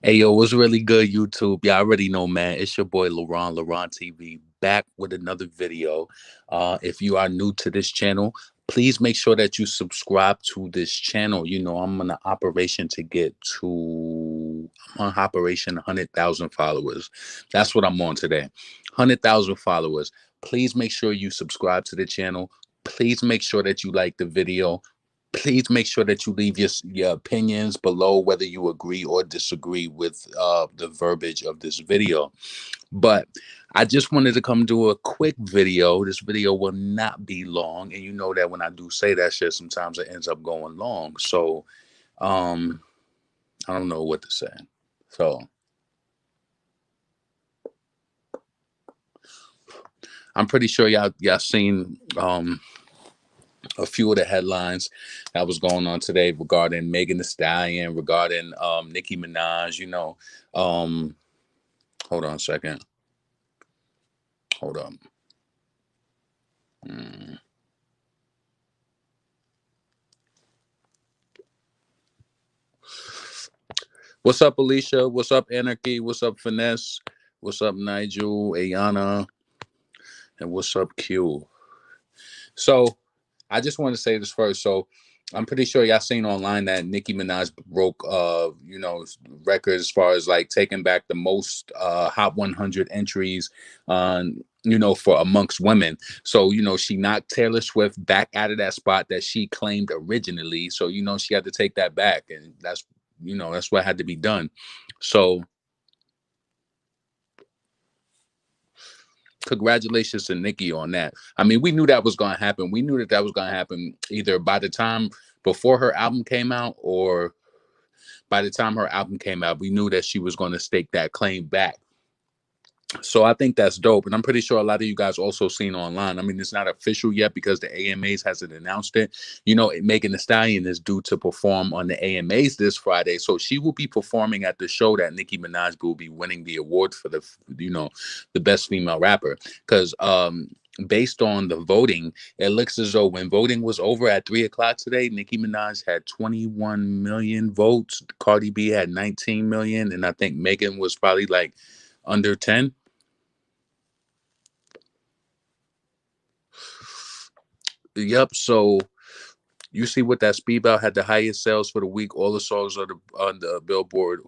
Hey yo, what's really good, YouTube? Y'all already know, man. It's your boy LaRon TV, back with another video. If you are new to this channel, please make sure that you subscribe to this channel. You know, I'm on an operation to get to I'm on operation 100,000 followers. That's what I'm on today. 100,000 followers. Please make sure you subscribe to the channel. Please make sure that you like the video. Please make sure that you leave your opinions below, whether you agree or disagree with the verbiage of this video. But I just wanted to come do a quick video. This video will not be long, and you know that when I do say that shit, sometimes it ends up going long. So um I don't know what to say. So I'm pretty sure y'all seen a few of the headlines that was going on today regarding Megan Thee Stallion, regarding Nicki Minaj. Um, hold on a second. Hold up. Mm. What's up, Alicia? What's up, Anarchy? What's up, Finesse? What's up, Nigel, Ayana? And what's up, Q? So I just want to say this first. So I'm pretty sure y'all seen online that Nicki Minaj broke records as far as like taking back the most Hot 100 entries for amongst women. So she knocked Taylor Swift back out of that spot that she claimed originally. So she had to take that back, and that's what had to be done. So congratulations to Nicki on that. I mean, we knew that was going to happen. We knew that was going to happen either by the time before her album came out, or by the time her album came out. We knew that she was going to stake that claim back. So I think that's dope, and I'm pretty sure a lot of you guys also seen online. I mean, it's not official yet because the AMAs hasn't announced it. Megan Thee Stallion is due to perform on the AMAs this Friday, so she will be performing at the show that Nicki Minaj will be winning the award for the best female rapper. Because based on the voting, it looks as though when voting was over at 3 o'clock today, Nicki Minaj had 21 million votes, Cardi B had 19 million, and I think Megan was probably like under 10. Yep. So you see what that Speedball had the highest sales for the week. All the songs on the Billboard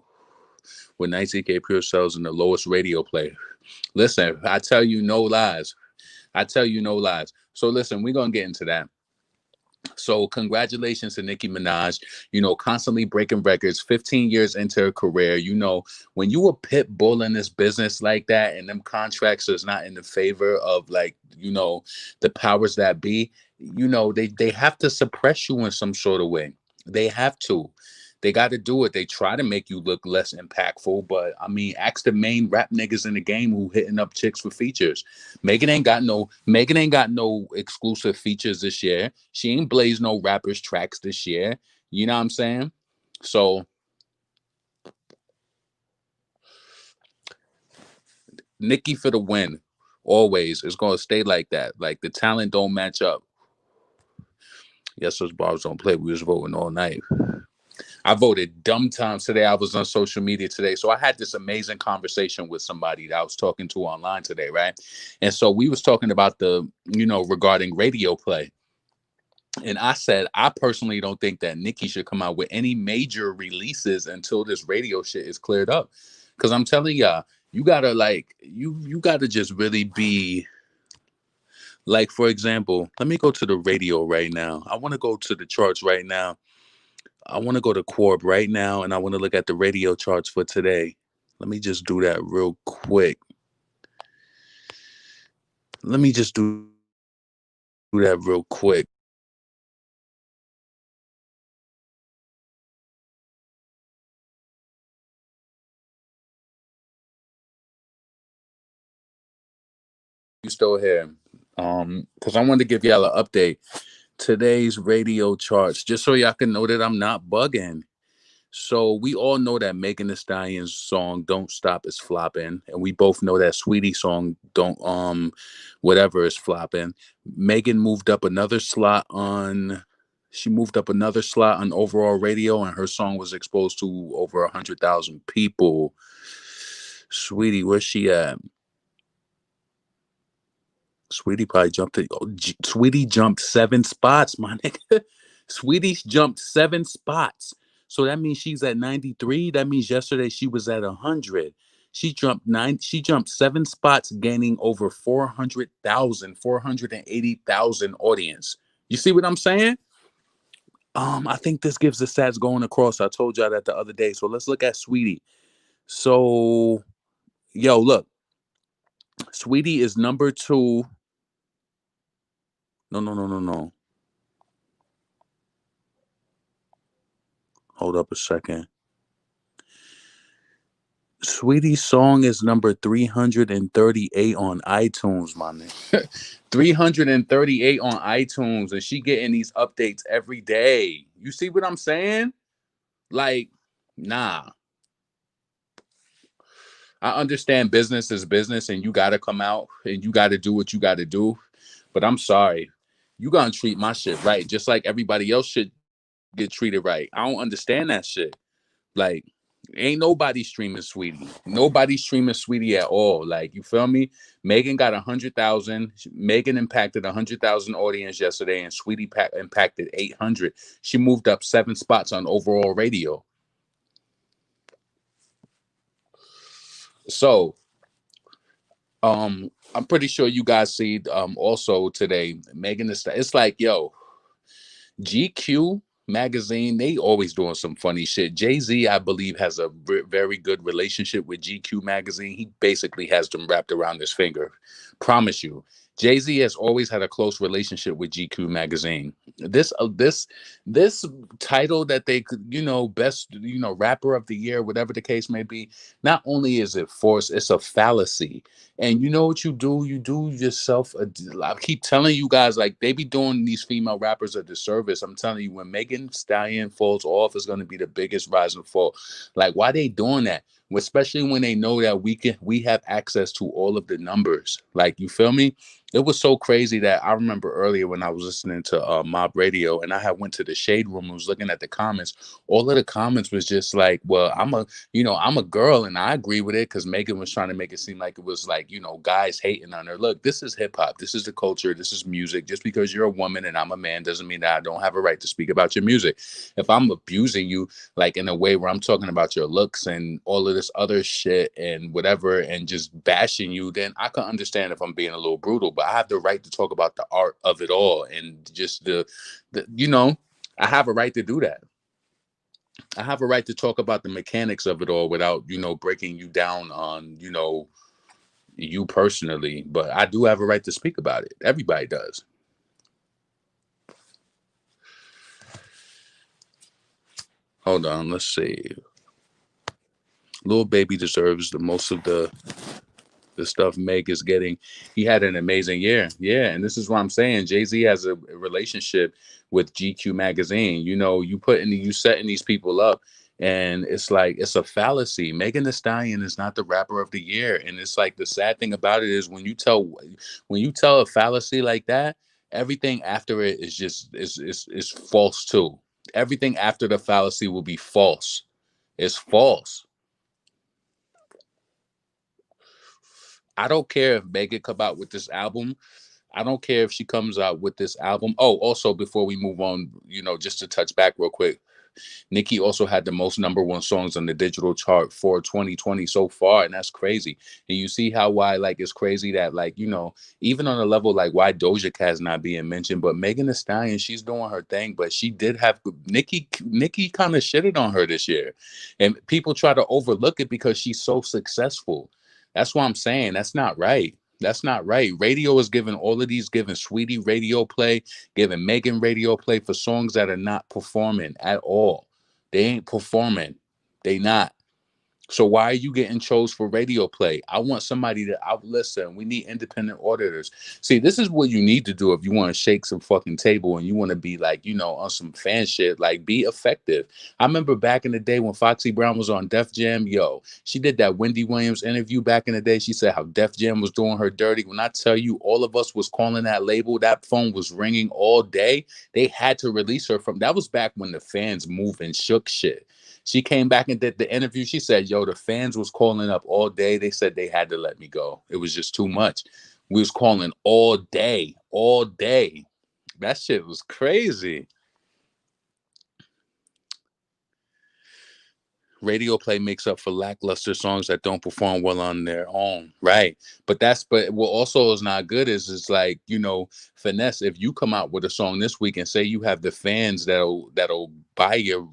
with 19K pure sales and the lowest radio play. Listen, I tell you no lies. I tell you no lies. So listen, we're gonna get into that. So congratulations to Nicki Minaj, constantly breaking records, 15 years into her career. When you a pit bull in this business like that and them contracts is not in the favor of the powers that be, they have to suppress you in some sort of way. They have to. They got to do it. They try to make you look less impactful, but I mean, ask the main rap niggas in the game who hitting up chicks for features. Megan ain't got no exclusive features this year. She ain't blazed no rappers tracks this year. You know what I'm saying? So Nicki for the win. Always. It's gonna stay like that. Like the talent don't match up. Yes, those bars don't play. We was voting all night. I voted dumb times today. I was on social media today. So I had this amazing conversation with somebody that I was talking to online today, right? And so we was talking about regarding radio play. And I said, I personally don't think that Nicki should come out with any major releases until this radio shit is cleared up. Cause I'm telling y'all, you gotta you gotta just really be like, for example, let me go to the radio right now. I want to go to the charts right now. I want to go to Corp right now, and I want to look at the radio charts for today. Let me just do that real quick. Let me just do that real quick. You still here? Because I wanted to give y'all an update. Today's radio charts, just so y'all can know that I'm not bugging. So we all know that Megan Thee Stallion's song "Don't Stop" is flopping, and we both know that Sweetie song "Don't whatever" is flopping. Megan moved up another slot on She moved up another slot on overall radio, and her song was exposed to over 100,000 people. Sweetie, where's she at? Sweetie probably jumped it. Oh, Sweetie jumped 7 spots, my nigga. Sweetie jumped 7 spots. So that means she's at 93. That means yesterday she was at 100. She jumped 7 spots, gaining over 400,000, 480,000 audience. You see what I'm saying? I think this gives the stats going across. I told y'all that the other day. So let's look at Sweetie. So, yo, look, Sweetie is number 2. No, no, no, no, no. Hold up a second. Sweetie's song is number 338 on iTunes, my man. 338 on iTunes, and she getting these updates every day. You see what I'm saying? Like, nah. I understand business is business, and you got to come out and you got to do what you got to do. But I'm sorry, you gonna treat my shit right, just like everybody else should get treated right. I don't understand that shit. Like, ain't nobody streaming Sweetie. Nobody streaming Sweetie at all. Like, you feel me? Megan got 100,000. Megan impacted 100,000 audience yesterday, and Sweetie impacted 800. She moved up 7 spots on overall radio. So, I'm pretty sure you guys see also today, Megan is. It's like, yo, GQ magazine, they always doing some funny shit. Jay-Z, I believe, has a very good relationship with GQ magazine. He basically has them wrapped around his finger. Promise you. Jay-Z has always had a close relationship with GQ magazine. This title that they could, best, rapper of the year, whatever the case may be, not only is it forced, it's a fallacy. And you know what you do? You do yourself I keep telling you guys, like, they be doing these female rappers a disservice. I'm telling you, when Megan Stallion falls off, is going to be the biggest rise and fall. Like, why they doing that? Especially when they know that we have access to all of the numbers. Like, you feel me? It was so crazy that I remember earlier when I was listening to Mob Radio, and I had went to the shade room and was looking at the comments. All of the comments was just like, well, I'm a girl, and I agree with it, because Megan was trying to make it seem like it was like, guys hating on her. Look, this is hip hop. This is the culture. This is music. Just because you're a woman and I'm a man doesn't mean that I don't have a right to speak about your music. If I'm abusing you, like, in a way where I'm talking about your looks and all of this other shit and whatever, and just bashing you, then I can understand if I'm being a little brutal. But I have the right to talk about the art of it all, and just I have a right to do that. I have a right to talk about the mechanics of it all without, breaking you down on, you personally. But I do have a right to speak about it. Everybody does. Hold on, let's see. Lil Baby deserves the most of the stuff Meg is getting. He had an amazing year. Yeah. And this is what I'm saying. Jay-Z has a relationship with GQ magazine. You setting these people up, and it's like, it's a fallacy. Megan Thee Stallion is not the rapper of the year. And it's like, the sad thing about it is, when you tell a fallacy like that, everything after it is just is false too. Everything after the fallacy will be false. It's false. I don't care if Megan come out with this album. I don't care if she comes out with this album. Oh, also, before we move on, just to touch back real quick, Nicki also had the most number one songs on the digital chart for 2020 so far, and that's crazy. And you see why, like, it's crazy that, like, even on a level like why Doja Cat's not being mentioned, but Megan Thee Stallion, she's doing her thing, but she did have Nicki kind of shitted on her this year, and people try to overlook it because she's so successful. That's why I'm saying that's not right. That's not right. Radio is giving all of these, giving Sweetie radio play, giving Megan radio play for songs that are not performing at all. They ain't performing. They not. So why are you getting chose for radio play? I want somebody to listen. We need independent auditors. See, this is what you need to do if you want to shake some fucking table and you want to be like, on some fan shit. Like, be effective. I remember back in the day when Foxy Brown was on Def Jam. Yo, she did that Wendy Williams interview back in the day. She said how Def Jam was doing her dirty. When I tell you, all of us was calling that label. That phone was ringing all day. They had to release her from. That was back when the fans moved and shook shit. She came back and did the interview. She said, yo, the fans was calling up all day. They said they had to let me go. It was just too much. We was calling all day, all day. That shit was crazy. Radio play makes up for lackluster songs that don't perform well on their own, right? But what also is not good is like, finesse. If you come out with a song this week and say you have the fans that'll buy your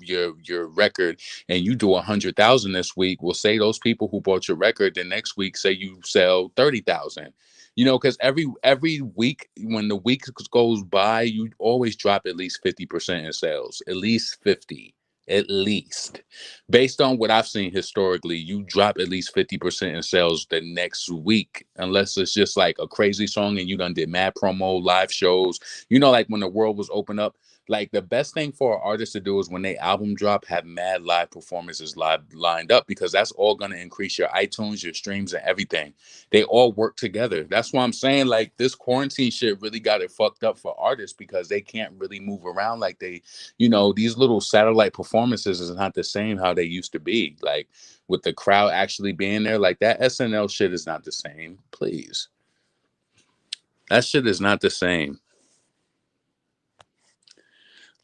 record, and you do 100,000 this week, we'll say those people who bought your record the next week say you sell 30,000. Because every week when the week goes by, you always drop at least 50% in sales, at least 50. At least, based on what I've seen historically, you drop at least 50% in sales the next week, unless it's just like a crazy song and you done did mad promo, live shows. Like when the world was open up. Like, the best thing for an artist to do is when they album drop, have mad live performances live lined up, because that's all going to increase your iTunes, your streams, and everything. They all work together. That's why I'm saying, like, this quarantine shit really got it fucked up for artists, because they can't really move around like these little satellite performances is not the same how they used to be. Like, with the crowd actually being there, like that SNL shit is not the same. Please. That shit is not the same.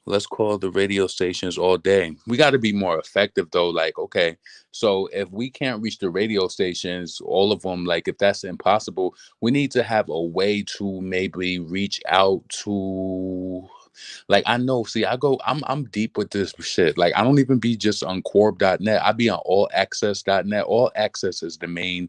Let's call the radio stations all day. We got to be more effective though. Like, okay, so if we can't reach the radio stations, all of them, like if that's impossible, we need to have a way to maybe reach out to, like, I know, see, I'm deep with this shit. Like, I don't even be just on corb.net. I be on allaccess.net. All Access is the main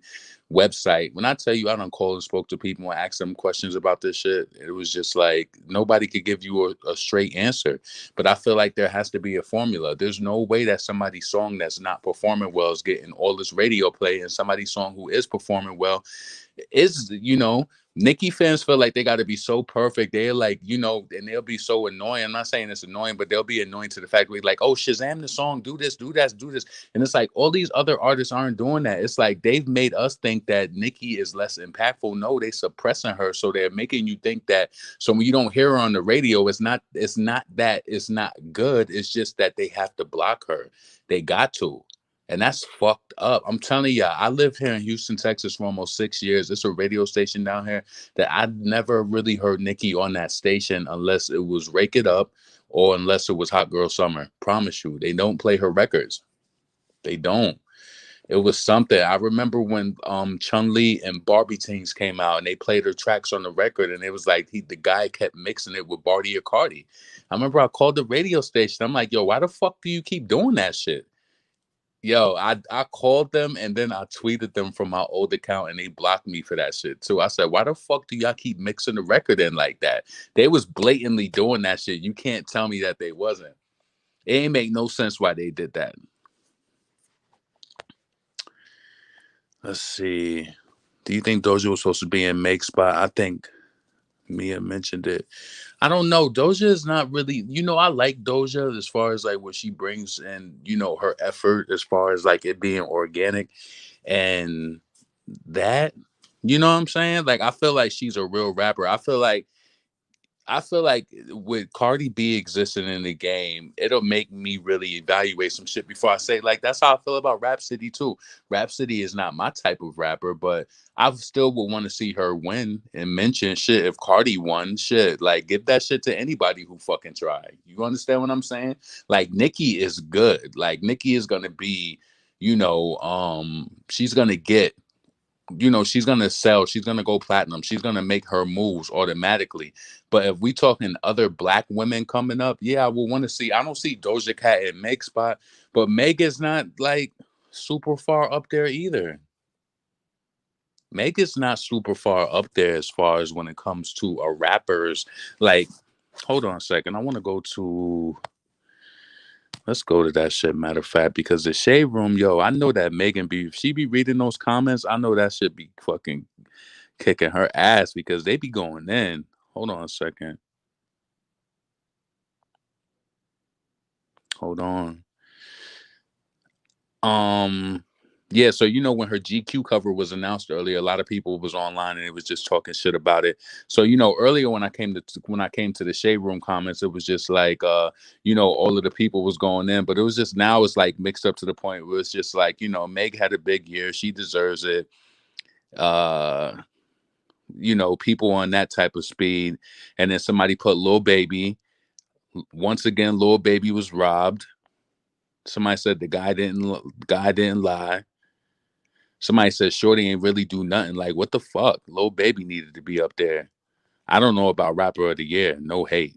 website. When I tell you I don't call and spoke to people and ask them questions about this shit, it was just like nobody could give you a straight answer. But I feel like there has to be a formula. There's no way that somebody's song that's not performing well is getting all this radio play, and somebody's song who is performing well is, Nicki fans feel like they got to be so perfect. They're like, and they'll be so annoying. I'm not saying it's annoying, but they'll be annoying to the fact where like, oh, Shazam the song, do this, do that, do this. And it's like all these other artists aren't doing that. It's like they've made us think that Nicki is less impactful. No, they suppressing her. So they're making you think that. So when you don't hear her on the radio, it's not that it's not good. It's just that they have to block her. They got to. And that's fucked up. I'm telling you, I lived here in Houston, Texas for almost 6 years. It's a radio station down here that I never really heard Nicki on that station unless it was Rake It Up or unless it was Hot Girl Summer. Promise you, they don't play her records. They don't. It was something. I remember when Chun-Li and Barbie Teens came out and they played her tracks on the record, and it was like the guy kept mixing it with Barty or Cardi. I remember I called the radio station. I'm like, yo, why the fuck do you keep doing that shit? Yo, I called them and then I tweeted them from my old account and they blocked me for that shit too. I said, why the fuck do y'all keep mixing the record in like that? They was blatantly doing that shit. You can't tell me that they wasn't. It ain't make no sense why they did that. Let's see. Do you think Doja was supposed to be in Make Spot? I think Mia mentioned it. I don't know. Doja is not really, I like Doja as far as like what she brings and, her effort as far as like it being organic and that, you know what I'm saying? Like, I feel like she's a real rapper. I feel like with Cardi B existing in the game, it'll make me really evaluate some shit before I say, like, that's how I feel about Rhapsody too. Rhapsody is not my type of rapper, but I still would want to see her win and mention shit. If Cardi won, shit, like, give that shit to anybody who fucking try. You understand what I'm saying? Like, Nicki is good. Like, Nicki is gonna be, she's gonna get, she's gonna sell, she's gonna go platinum, she's gonna make her moves automatically. But if we talking other black women coming up, yeah, I will want to see. I don't see Doja Cat in Meg spot, but Meg is not like super far up there either. Meg is not super far up there as far as when it comes to a rapper's like. Hold on a second, I want to go to Let's go to that shit, matter of fact, because the shade room, yo, I know that Megan be, if she be reading those comments, I know that shit be fucking kicking her ass because they be going in. Hold on a second. Hold on. Um, yeah, so when her GQ cover was announced earlier, a lot of people was online and it was just talking shit about it. So earlier when I came to the shade room comments, it was just like all of the people was going in, but it was just now it's like mixed up to the point where it's just like Meg had a big year, she deserves it. Uh, people on that type of speed, and then somebody put Lil Baby. Once again, Lil Baby was robbed. Somebody said the guy didn't lie. Somebody said Shorty ain't really do nothing. Like, what the fuck? Lil Baby needed to be up there. I don't know about Rapper of the Year. No hate.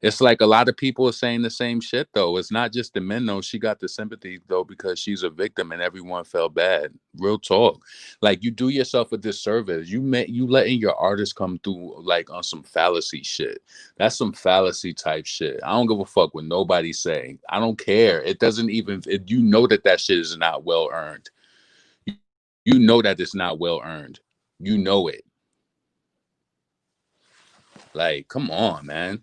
It's like a lot of people are saying the same shit though. It's not just the men though. She got the sympathy though because she's a victim and everyone felt bad. Real talk. Like you do yourself a disservice. You letting your artist come through like on some fallacy shit. That's some fallacy type shit. I don't give a fuck what nobody's saying. I don't care. It doesn't even. You know that shit is not well earned. You know that it's not well earned. You know it. Like, come on, man.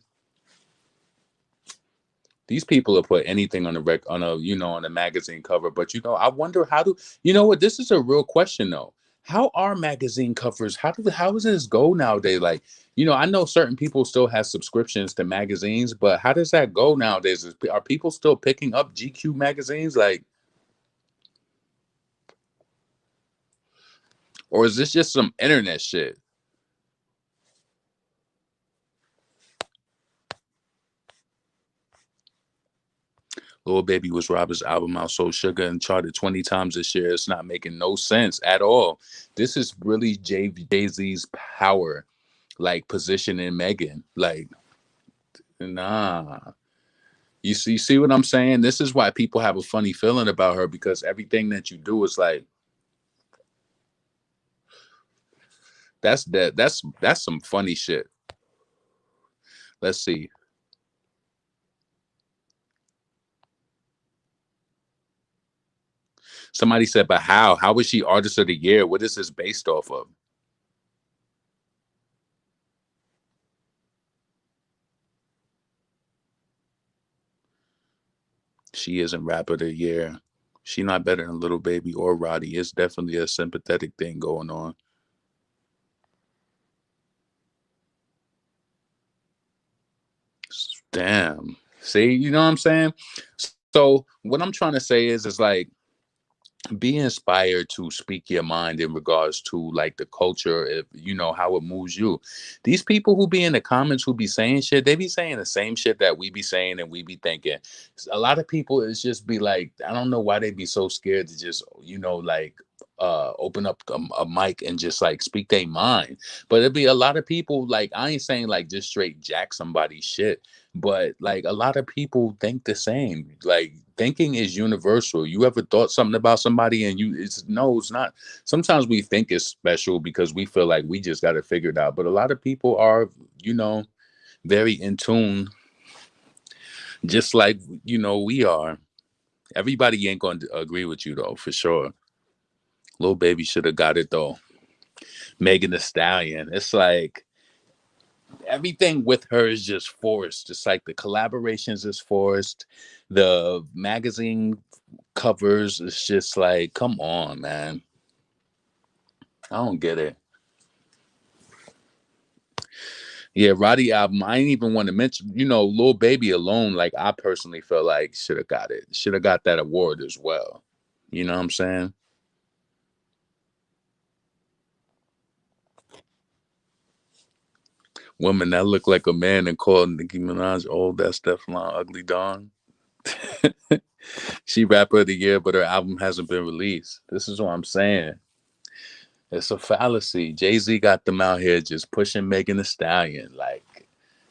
These people will put anything on on a magazine cover, but I wonder how do what? This is a real question though. How are magazine covers? How does this go nowadays? Like, I know certain people still have subscriptions to magazines, but how does that go nowadays? Are people still picking up GQ magazines? Like, or is this just some internet shit? Lil Baby was Robert's album out, Soul Sugar, and charted 20 times this year. It's not making no sense at all. This is really Jay Z's power, like positioning Megan. Like, nah. You see what I'm saying? This is why people have a funny feeling about her because everything that you do is like that's some funny shit. Let's see. Somebody said, but how? How was she artist of the year? What is this based off of? She isn't rapper of the year. She not better than Little Baby or Roddy. It's definitely a sympathetic thing going on. Damn. See, you know what I'm saying? So what I'm trying to say is like be inspired to speak your mind in regards to like the culture, if how it moves you. These people who be in the comments who be saying shit, they be saying the same shit that we be saying and we be thinking. A lot of people is just be like, I don't know why they be so scared to just like open up a mic and just like speak their mind. But it'd be a lot of people, like, I ain't saying like just straight jack somebody's shit, but like a lot of people think the same. Like thinking is universal. You ever thought something about somebody and it's not. Sometimes we think it's special because we feel like we just got it figured out, but a lot of people are very in tune, just like we are. Everybody ain't going to agree with you though, for sure. Little Baby should have got it though. Megan the Stallion, it's like everything with her is just forced. It's like the collaborations is forced. The magazine covers is just like, come on, man. I don't get it. Yeah, Roddy album. I ain't even want to mention, Lil Baby alone. Like I personally feel like should have got it. Should have got that award as well. You know what I'm saying? Woman that look like a man and called Nicki Minaj old. That's definitely ugly dawn. She rapper of the year, but her album hasn't been released. This is what I'm saying. It's a fallacy. Jay-Z got them out here just pushing Megan Thee Stallion like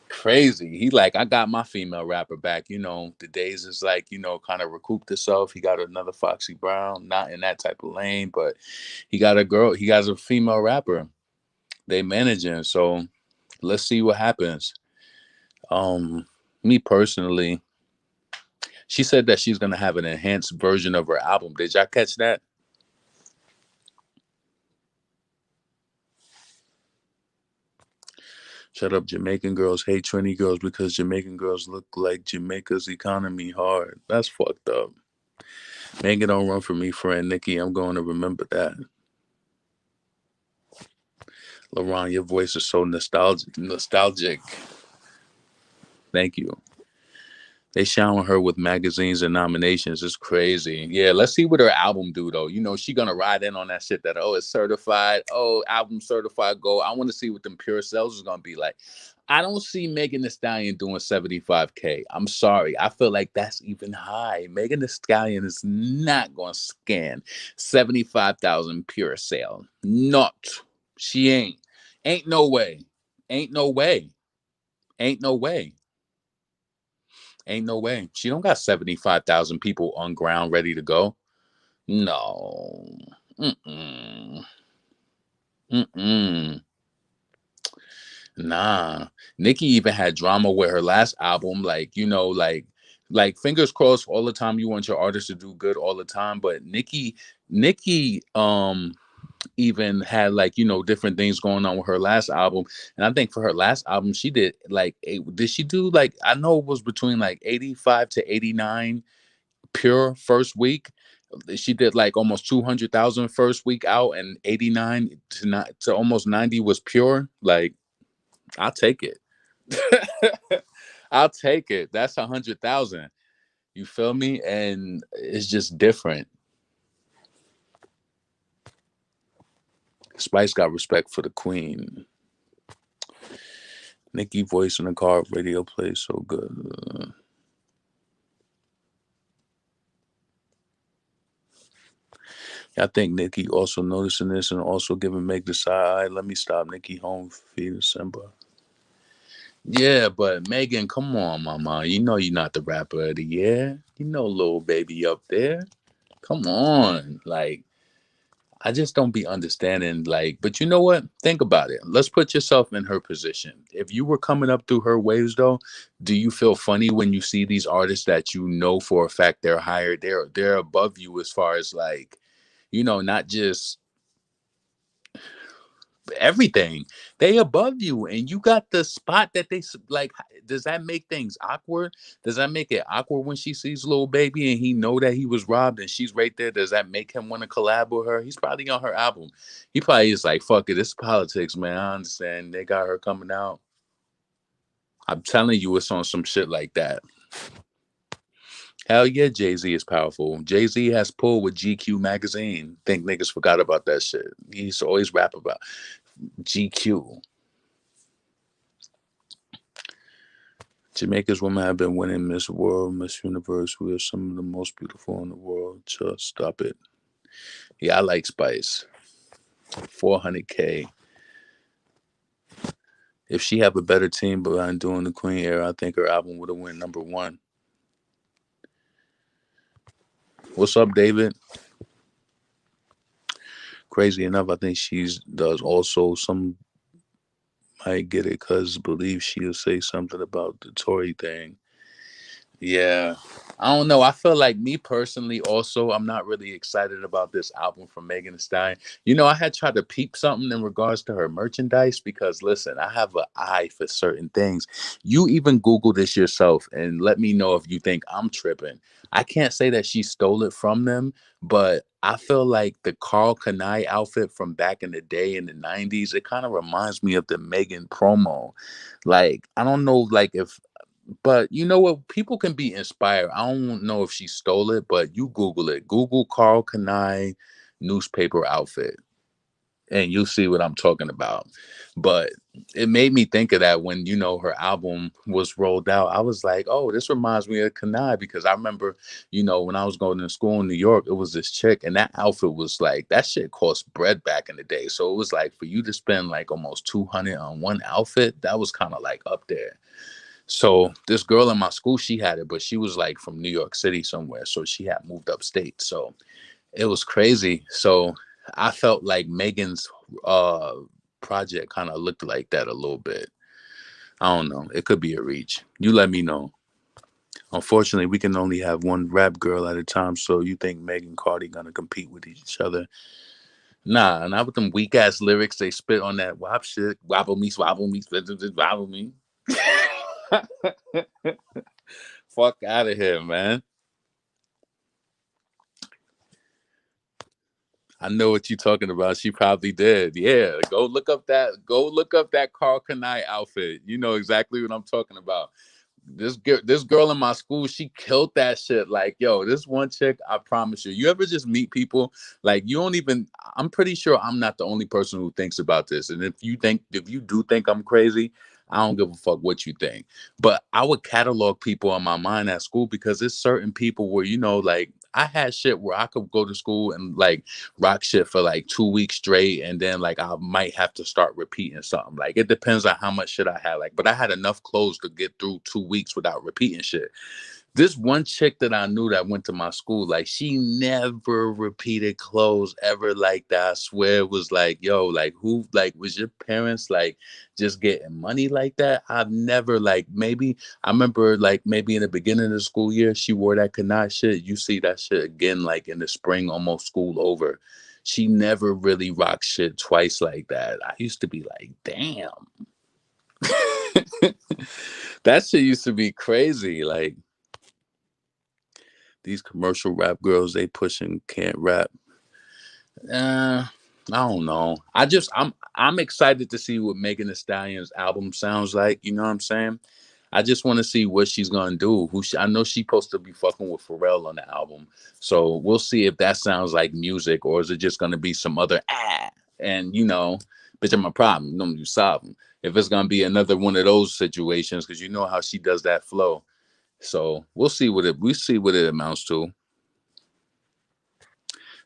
crazy. He like, I got my female rapper back. The days is like, kind of recouped herself. He got another Foxy Brown, not in that type of lane, but he got a girl. He got a female rapper. They managing. So Let's see what happens. Um, Me personally, she said that she's gonna have an enhanced version of her album. Did y'all catch that? Shut up, Jamaican girls hate Trini girls because Jamaican girls look like Jamaica's economy hard. That's fucked up. Megan, don't run for me, friend Nikki. I'm going to remember that. LaRon, your voice is so nostalgic. Nostalgic. Thank you. They shower her with magazines and nominations. It's crazy. Yeah, let's see what her album do though. You know, she gonna ride in on that shit that it's certified. Oh, album certified gold. I want to see what them pure sales is gonna be like. I don't see Megan Thee Stallion doing 75K. I'm sorry. I feel like that's even high. Megan Thee Stallion is not gonna scan 75,000 pure sale. Not. She ain't. Ain't no way. Ain't no way. Ain't no way. Ain't no way. She don't got 75,000 people on ground ready to go. No. Mm-mm. Mm-mm. Nah. Nicki even had drama with her last album. Like, like fingers crossed all the time. You want your artist to do good all the time. But Nicki, even had like different things going on with her last album, and I think for her last album she did like did she do like, I know it was between like 85 to 89 pure first week. She did like almost 200,000 first week out, and 89 to almost 90 was pure. Like, I'll take it. I'll take it. That's 100,000. You feel me? And it's just different. Spice got respect for the queen. Nicki voice in the car radio plays so good. I think Nicki also noticing this and also giving Meg the side eye. Let me stop Nicki home for December. Yeah, but Megan, come on, mama. You know you're not the rapper of the year. You know, little baby up there. Come on. Like, I just don't be understanding. Like, but you know what? Think about it. Let's put yourself in her position. If you were coming up through her waves, though, do you feel funny when you see these artists that you know for a fact they're higher? They're above you as far as like, not just everything. They above you, and you got the spot that like. Does that make things awkward? Does that make it awkward when she sees little baby and he know that he was robbed and she's right there? Does that make him want to collab with her? He's probably on her album. He probably is like, fuck it, it's politics, man. I understand they got her coming out. I'm telling you, it's on some shit like that. Hell yeah, Jay-Z is powerful. Jay-Z has pull with GQ magazine. Think niggas forgot about that shit. He used to always rap about GQ. Jamaica's women have been winning Miss World, Miss Universe. We are some of the most beautiful in the world. Just stop it. Yeah, I like Spice. 400K. If she have a better team behind doing the Queen era, I think her album would have went #1. What's up, David? Crazy enough, I think she's does also. Some might get it because believe she'll say something about the Tory thing. Yeah. I don't know. I feel like me personally, also, I'm not really excited about this album from Megan Thee Stallion. I had tried to peep something in regards to her merchandise because, listen, I have an eye for certain things. You even Google this yourself and let me know if you think I'm tripping. I can't say that she stole it from them, but I feel like the Carl Kanai outfit from back in the day in the 90s, it kind of reminds me of the Megan promo. Like, I don't know, like, if but you know what? People can be inspired. I don't know if she stole it, but you Google it. Google Carl Kanai newspaper outfit, and you'll see what I'm talking about. But it made me think of that when her album was rolled out. I was like, oh, this reminds me of Kanai because I remember, when I was going to school in New York, it was this chick, and that outfit was like that shit cost bread back in the day. So it was like for you to spend like almost 200 on one outfit, that was kind of like up there. So this girl in my school, she had it, but she was like from New York City somewhere. So she had moved upstate. So it was crazy. So I felt like Megan's project kind of looked like that a little bit. I don't know. It could be a reach. You let me know. Unfortunately, we can only have one rap girl at a time. So you think Meg and Cardi gonna compete with each other? Nah, not with them weak ass lyrics they spit on that wop shit. Wobble me, wobble me. Fuck out of here, man. I know what you're talking about. She probably did. Yeah, go look up that. Go look up that Carl Kanai outfit. You know exactly what I'm talking about. This girl in my school, she killed that shit. Like, yo, this one chick, I promise you. You ever just meet people like you don't even? I'm pretty sure I'm not the only person who thinks about this. And if you do think I'm crazy, I don't give a fuck what you think. But I would catalog people in my mind at school because there's certain people where like I had shit where I could go to school and like rock shit for like 2 weeks straight, and then like I might have to start repeating something. Like it depends on how much shit I had. Like, but I had enough clothes to get through 2 weeks without repeating shit. This one chick that I knew that went to my school, like she never repeated clothes ever like that. I swear it was like, yo, like who, like was your parents like just getting money like that? I've never like maybe I remember like maybe in the beginning of the school year she wore that Kanai shit. You see that shit again like in the spring, almost school over. She never really rocked shit twice like that. I used to be like, damn. That shit used to be crazy. Like these commercial rap girls, they pushing can't rap. I don't know. I'm excited to see what Megan Thee Stallion's album sounds like. You know what I'm saying? I just want to see what she's gonna do. I know she's supposed to be fucking with Pharrell on the album, so we'll see if that sounds like music or is it just gonna be some other and bitch, I'm a problem. No, you solve them. If it's gonna be another one of those situations, because you know how she does that flow. So we see what it amounts to.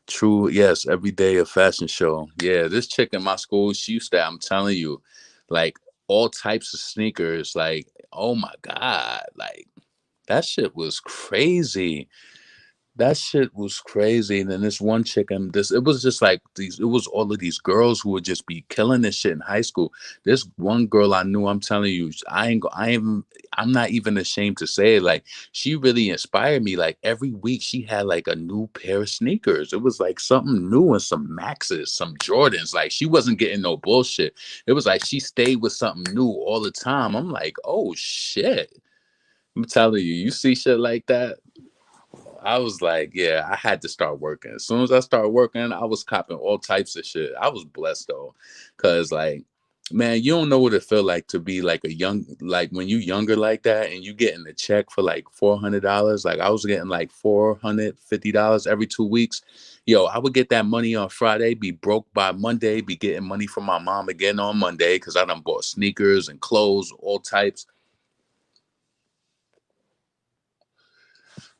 True, yes, every day a fashion show. Yeah, this chick in my school, she used to, I'm telling you, like all types of sneakers. Like, oh my God, like that shit was crazy. That shit was crazy. And then this one chick and it was just like it was all of these girls who would just be killing this shit in high school. This one girl I knew, I'm telling you, I'm not even ashamed to say it. Like, she really inspired me. Like, every week she had like a new pair of sneakers. It was like something new and some Maxes, some Jordans. Like, she wasn't getting no bullshit. It was like she stayed with something new all the time. I'm like, oh shit. I'm telling you, you see shit like that. I was like, yeah, I had to start working. As soon as I started working, I was copping all types of shit. I was blessed though, cause like, man, you don't know what it feel like to be like like when you younger like that, and you getting a check for like $400. Like I was getting like $450 every 2 weeks. Yo, I would get that money on Friday, be broke by Monday, be getting money from my mom again on Monday, cause I done bought sneakers and clothes, all types.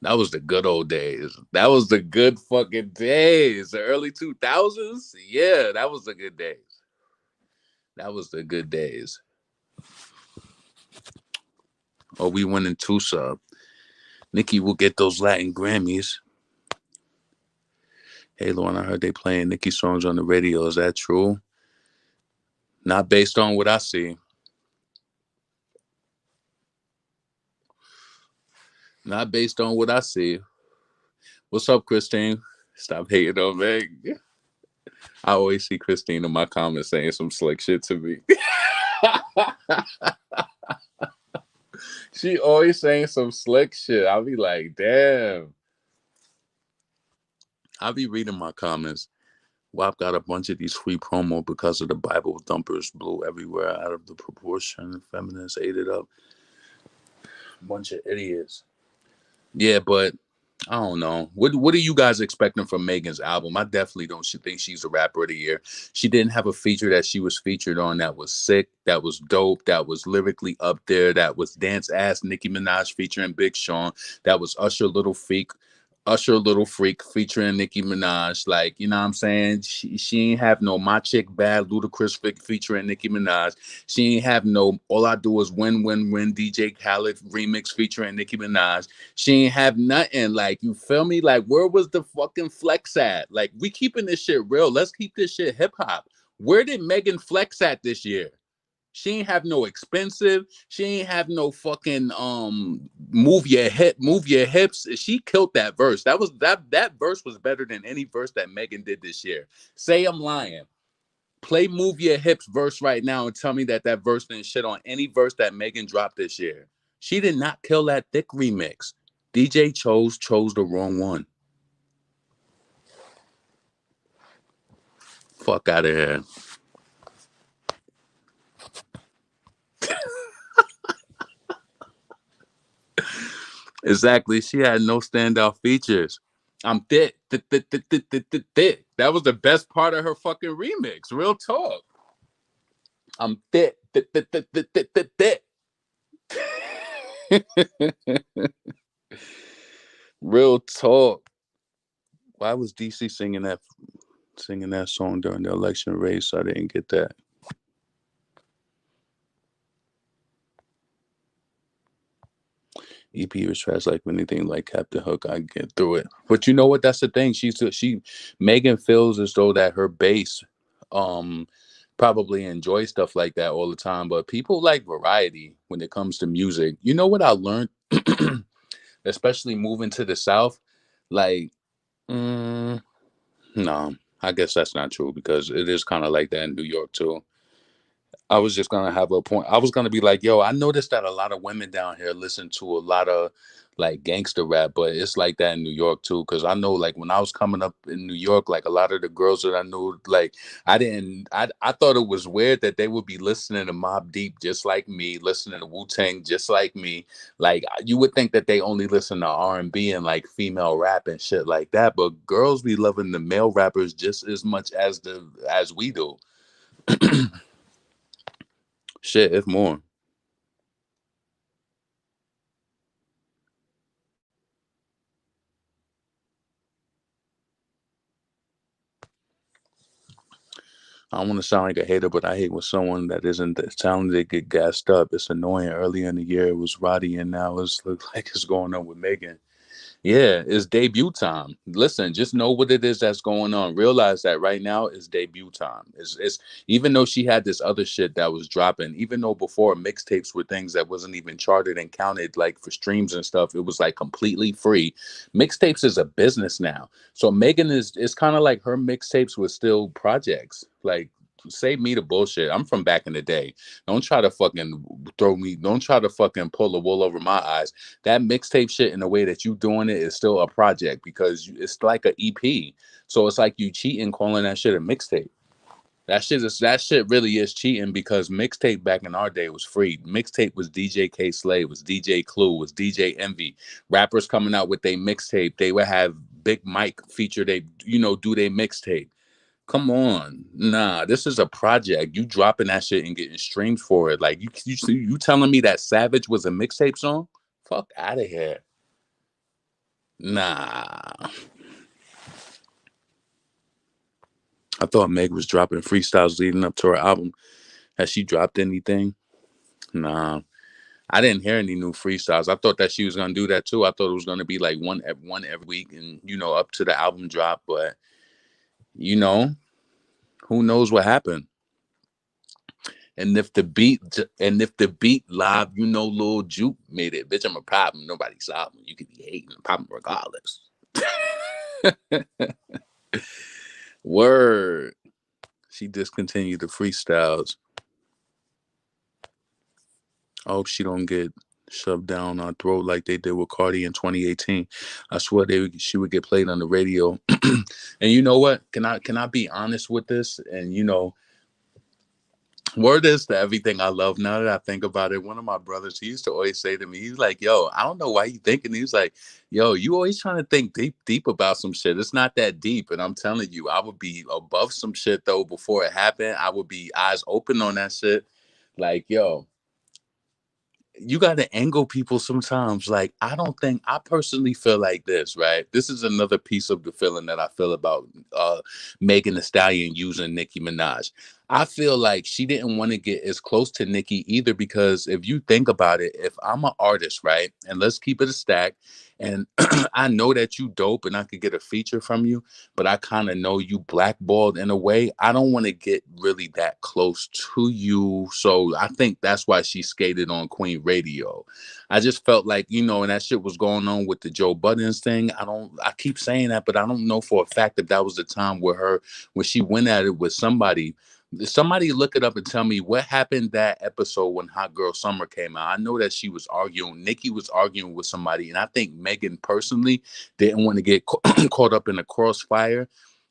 That was the good old days. That was the good fucking days. The early 2000s. Yeah, that was the good days. That was the good days. Oh, we went in Tucson. Nicki will get those Latin Grammys. Hey, Lauren, I heard they playing Nicki songs on the radio. Is that true? Not based on what I see. Not based on what I see. What's up, Christine? Stop hating on Meg. I always see Christine in my comments saying some slick shit to me. She always saying some slick shit. I'll be like, damn. I'll be reading my comments. WAP got a bunch of these free promo because of the Bible dumpers blew everywhere out of the proportion. Feminists ate it up. Bunch of idiots. Yeah, but I don't know. What are you guys expecting from Megan's album? I definitely don't think she's a rapper of the year. She didn't have a feature that she was featured on that was sick, that was dope, that was lyrically up there, that was dance ass Nicki Minaj featuring Big Sean, that was Usher Little Freak featuring Nicki Minaj. Like, you know what I'm saying? She ain't have no My Chick Bad Ludacris featuring Nicki Minaj. She ain't have no All I Do Is Win Win Win DJ Khaled remix featuring Nicki Minaj. She ain't have nothing. Like, you feel me? Like, where was the fucking flex at? Like, we keeping this shit real. Let's keep this shit hip hop. Where did Megan flex at this year? She ain't have no expensive. She ain't have no fucking move your hips. She killed that verse. That verse was better than any verse that Megan did this year. Say I'm lying. Play move your hips verse right now and tell me that that verse didn't shit on any verse that Megan dropped this year. She did not kill that thick remix. DJ chose the wrong one. Fuck out of here. Exactly. She had no standout features. I'm thick, thick, thick, thick, thick, thick, thick, thick. That was the best part of her fucking remix. Real talk. I'm thick, thick, thick, thick, thick, thick, thick, thick. Real talk. Why was DC singing that song during the election race? I didn't get that. EP was trash like anything like Captain Hook. I get through it. But you know what? That's the thing. Megan feels as though that her base probably enjoys stuff like that all the time. But people like variety when it comes to music. You know what I learned? Especially moving to the South? Like, no, I guess that's not true because it is kind of like that in New York too. I was just gonna have a point. I was gonna be like, yo, I noticed that a lot of women down here listen to a lot of like gangster rap, but it's like that in New York too. Cause I know like when I was coming up in New York, like a lot of the girls that I knew, like I thought it was weird that they would be listening to Mobb Deep just like me, listening to Wu-Tang just like me. Like you would think that they only listen to R&B and like female rap and shit like that, but girls be loving the male rappers just as much as we do. Shit, if more. I don't want to sound like a hater, but I hate when someone that isn't as talented get gassed up. It's annoying. Earlier in the year, it was Roddy, and now it's looks like it's going on with Megan. Yeah, it's debut time. Listen, just know what it is that's going on. Realize that right now is debut time. It's even though she had this other shit that was dropping, even though before mixtapes were things that wasn't even charted and counted like for streams and stuff, it was like completely free. Mixtapes is a business now. So Megan is it's kind of like her mixtapes were still projects. Like save me the bullshit. I'm from back in the day. Don't try to fucking don't try to fucking pull the wool over my eyes. That mixtape shit in the way that you doing it is still a project because it's like an EP. So it's like you cheating calling that shit a mixtape. That shit really is cheating because mixtape back in our day was free. Mixtape was DJ K Slay, was DJ Clue, was DJ Envy. Rappers coming out with their mixtape, they would have Big Mike feature they do their mixtape. Come on, nah, this is a project. You dropping that shit and getting streams for it. Like you telling me that Savage was a mixtape song? Fuck out of here. Nah, I thought Meg was dropping freestyles leading up to her album. Has she dropped anything? Nah, I didn't hear any new freestyles. I thought that she was gonna do that too. I thought it was gonna be like one every week and up to the album drop. But you know, who knows what happened? And if the beat live, Lil Juke made it. Bitch, I'm a problem. Nobody saw me. You could be hating, popping regardless. Word. She discontinued the freestyles. I hope she don't get shoved down our throat like they did with Cardi in 2018. I swear she would get played on the radio. And you know what? Can I be honest with this? And word is to everything I love. Now that I think about it, one of my brothers, he used to always say to me, he's like, yo, I don't know why you thinking. He's like, yo, you always trying to think deep about some shit. It's not that deep. And I'm telling you, I would be above some shit though before it happened. I would be eyes open on that shit. Like, yo, you got to angle people sometimes. Like, I personally feel like this, right? This is another piece of the feeling that I feel about Megan Thee Stallion using Nicki Minaj. I feel like she didn't want to get as close to Nicki either because if you think about it, if I'm an artist, right, and let's keep it a stack, and I know that you dope and I could get a feature from you, but I kind of know you blackballed in a way. I don't want to get really that close to you. So I think that's why she skated on Queen Radio. I just felt like, and that shit was going on with the Joe Buttons thing. I keep saying that, but I don't know for a fact if that was the time where when she went at it with somebody. Somebody look it up and tell me what happened that episode when Hot Girl Summer came out. I know that she was arguing. Nikki was arguing with somebody, and I think Megan personally didn't want to get caught up in the crossfire.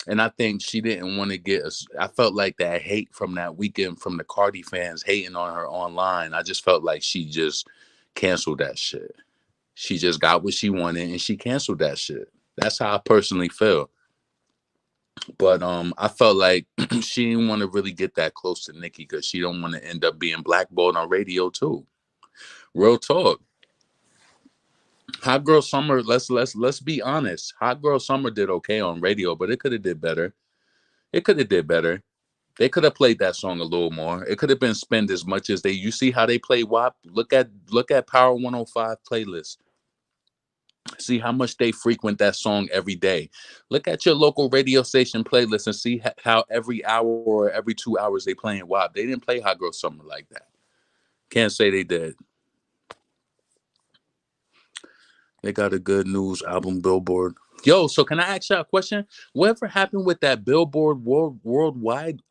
And I think she didn't want to I felt like that hate from that weekend from the Cardi fans hating on her online. I just felt like she just canceled that shit. She just got what she wanted and she canceled that shit. That's how I personally feel. But I felt like she didn't want to really get that close to Nicki because she don't want to end up being blackballed on radio too. Real talk. Hot Girl Summer, let's be honest. Hot Girl Summer did okay on radio, but it could have did better. It could have did better. They could have played that song a little more. It could have been spent as much as they. You see how they play WAP? Look at Power 105 playlist. See how much they frequent that song every day. Look at your local radio station playlist and see how every hour or every 2 hours they playing WAP. They didn't play Hot Girl Summer like that. Can't say they did. They got a good news album, Billboard. Yo, so can I ask y'all a question? Whatever happened with that Billboard worldwide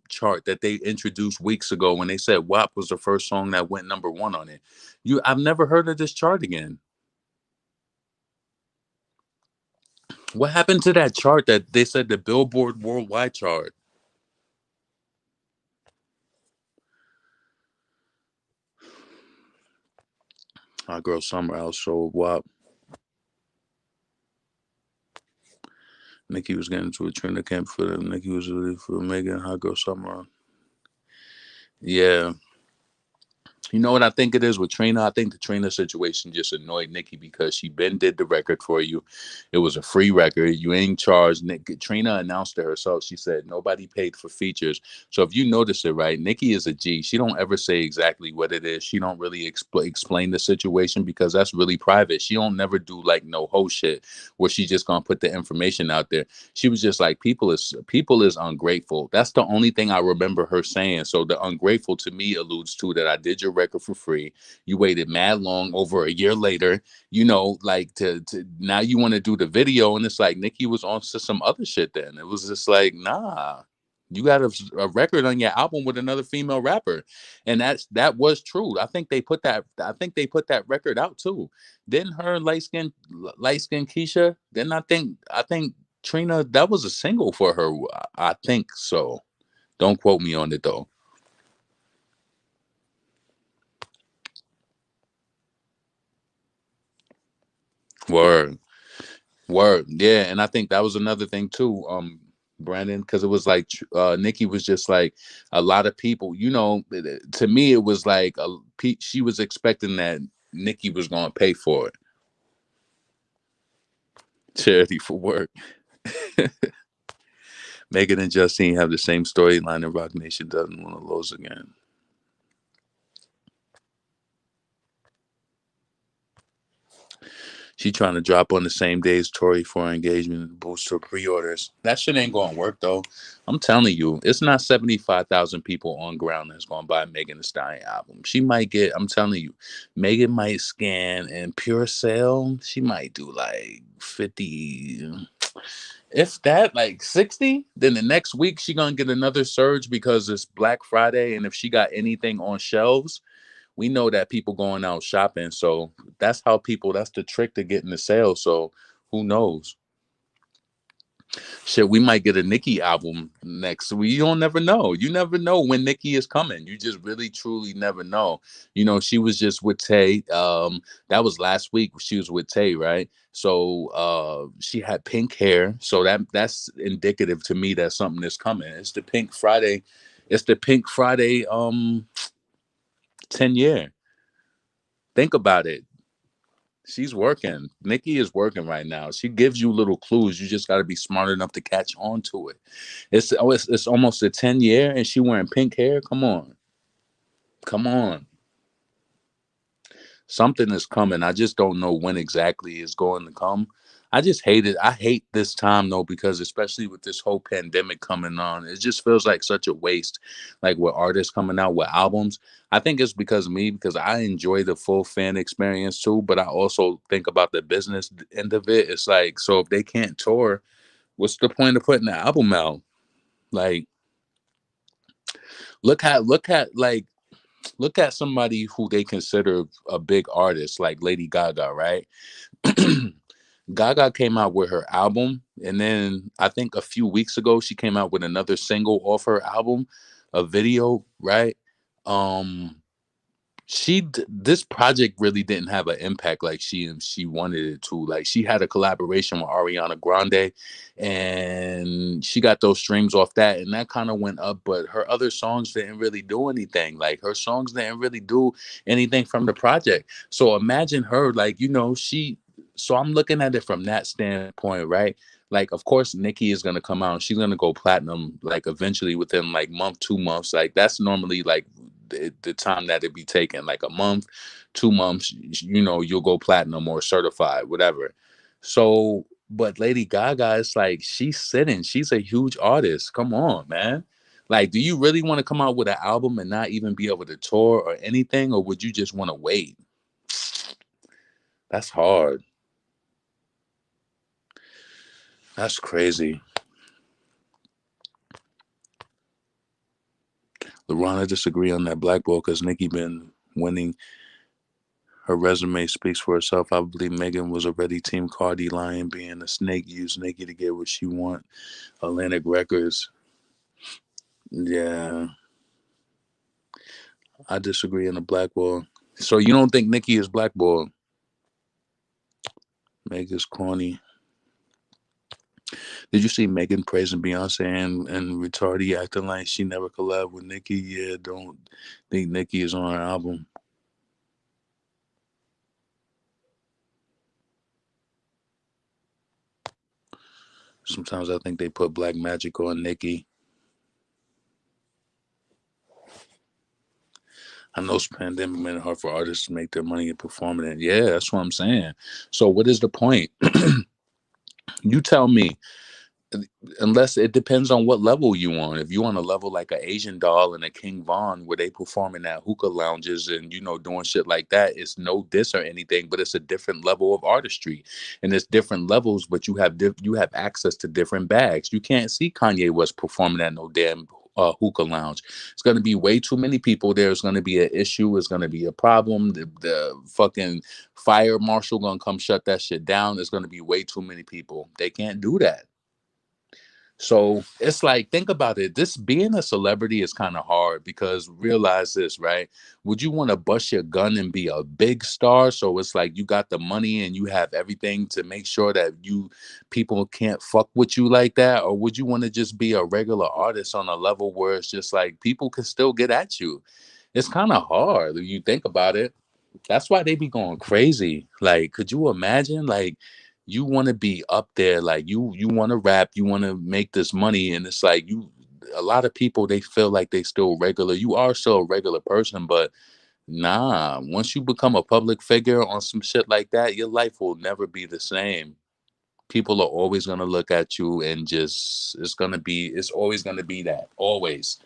chart that they introduced weeks ago when they said WAP was the first song that went #1 on it? I've never heard of this chart again. What happened to that chart that they said the Billboard worldwide chart? Hot Girl Summer outsold WAP. Nicki was getting into a trainer camp for them. Nicki was really for Megan. Hot Girl Summer. Yeah. You know what I think it is with Trina? I think the Trina situation just annoyed Nicki because she been did the record for you. It was a free record. You ain't charged. Trina announced it herself. She said nobody paid for features. So if you notice it, right, Nicki is a G. She don't ever say exactly what it is. She don't really explain the situation because that's really private. She don't never do like no whole shit where she just gonna put the information out there. She was just like people is ungrateful. That's the only thing I remember her saying. So the ungrateful to me alludes to that I did your record for free. You waited mad long over a year later, like to now you want to do the video, and it's like Nicki was on to some other shit. Then it was just like, nah, you got a record on your album with another female rapper, and that was true. I think they put that record out too. Didn't her light skin Keisha? Then I think Trina, that was a single for her. I think so. Don't quote me on it though. Word. Word, yeah, and I think that was another thing too, Brandon, because it was like Nikki was just like a lot of people. To me, it was like she was expecting that Nikki was going to pay for it. Charity for work. Megan and Justine have the same storyline, and Rock Nation doesn't want to lose again. She trying to drop on the same day as Tori for her engagement and boost her pre-orders. That shit ain't gonna work though. I'm telling you, it's not 75,000 people on ground that's gonna buy Megan Thee Stallion album. She might get. I'm telling you, Megan might scan and pure sale. She might do like 50, if that, like 60. Then the next week she gonna get another surge because it's Black Friday, and if she got anything on shelves, we know that people going out shopping. So that's the trick to getting the sale. So who knows? Shit, we might get a Nicki album next. You don't never know. You never know when Nicki is coming. You just really truly never know. She was just with Tay. That was last week. She was with Tay, right? So she had pink hair. So that's indicative to me that something is coming. It's the Pink Friday. It's the Pink Friday 10 year. Think about it. She's working. Nicki is working right now. She gives you little clues. You just got to be smart enough to catch on to it. It's almost a 10 year, and she wearing pink hair. Come on, come on. Something is coming. I just don't know when exactly it's going to come. I just hate it. I hate this time though, because especially with this whole pandemic coming on, it just feels like such a waste. Like with artists coming out with albums. I think it's because of me, because I enjoy the full fan experience too, but I also think about the business end of it. It's like, so if they can't tour, what's the point of putting the album out? Like, look at somebody who they consider a big artist like Lady Gaga, right? Gaga came out with her album, and then I think a few weeks ago she came out with another single off her album, a video, right? Um, this project really didn't have an impact like she wanted it to. Like, she had a collaboration with Ariana Grande, and she got those streams off that, and that kind of went up. But her other songs didn't really do anything. Like, her songs didn't really do anything from the project. So imagine her, like, she. So I'm looking at it from that standpoint, right? Like, of course, Nicki is gonna come out and she's gonna go platinum, like, eventually within like month, 2 months. Like, that's normally like the time that it be taking, like a month, 2 months. You'll go platinum or certified, whatever. So, but Lady Gaga, it's like she's sitting. She's a huge artist. Come on, man. Like, do you really want to come out with an album and not even be able to tour or anything, or would you just want to wait? That's hard. That's crazy. LeBron, I disagree on that blackball because Nicki been winning. Her resume speaks for itself. I believe Megan was already Team Cardi. Lion being a snake used Nicki to get what she want. Atlantic Records. Yeah, I disagree on the blackball. So you don't think Nicki is blackball? Meg is corny. Did you see Megan praising Beyonce and Retardy acting like she never collabed with Nicki? Yeah, don't think Nicki is on her album. Sometimes I think they put black magic on Nicki. I know this pandemic made it hard for artists to make their money and performing it. Yeah, that's what I'm saying. So what is the point? You tell me. Unless it depends on what level you on. If you on a level like a Asian Doll and a King Von, where they performing at hookah lounges and doing shit like that, it's no diss or anything, but it's a different level of artistry, and it's different levels. But you have access to different bags. You can't see Kanye West performing at no damn hookah lounge. It's going to be way too many people there. It's going to be an issue. It's going to be a problem. The fucking fire marshal going to come shut that shit down. There's going to be way too many people. They can't do that. So it's like, think about it. This being a celebrity is kind of hard, because realize this, right? Would you want to bust your gun and be a big star? So it's like you got the money and you have everything to make sure that people can't fuck with you like that? Or would you want to just be a regular artist on a level where it's just like people can still get at you? It's kind of hard if you think about it. That's why they be going crazy. Like, could you imagine? Like, you want to be up there, like you want to rap, you want to make this money, and it's like a lot of people, they feel like they still regular. You are still a regular person, but nah, once you become a public figure on some shit like that, your life will never be the same. People are always gonna look at you and just it's always gonna be that. Always.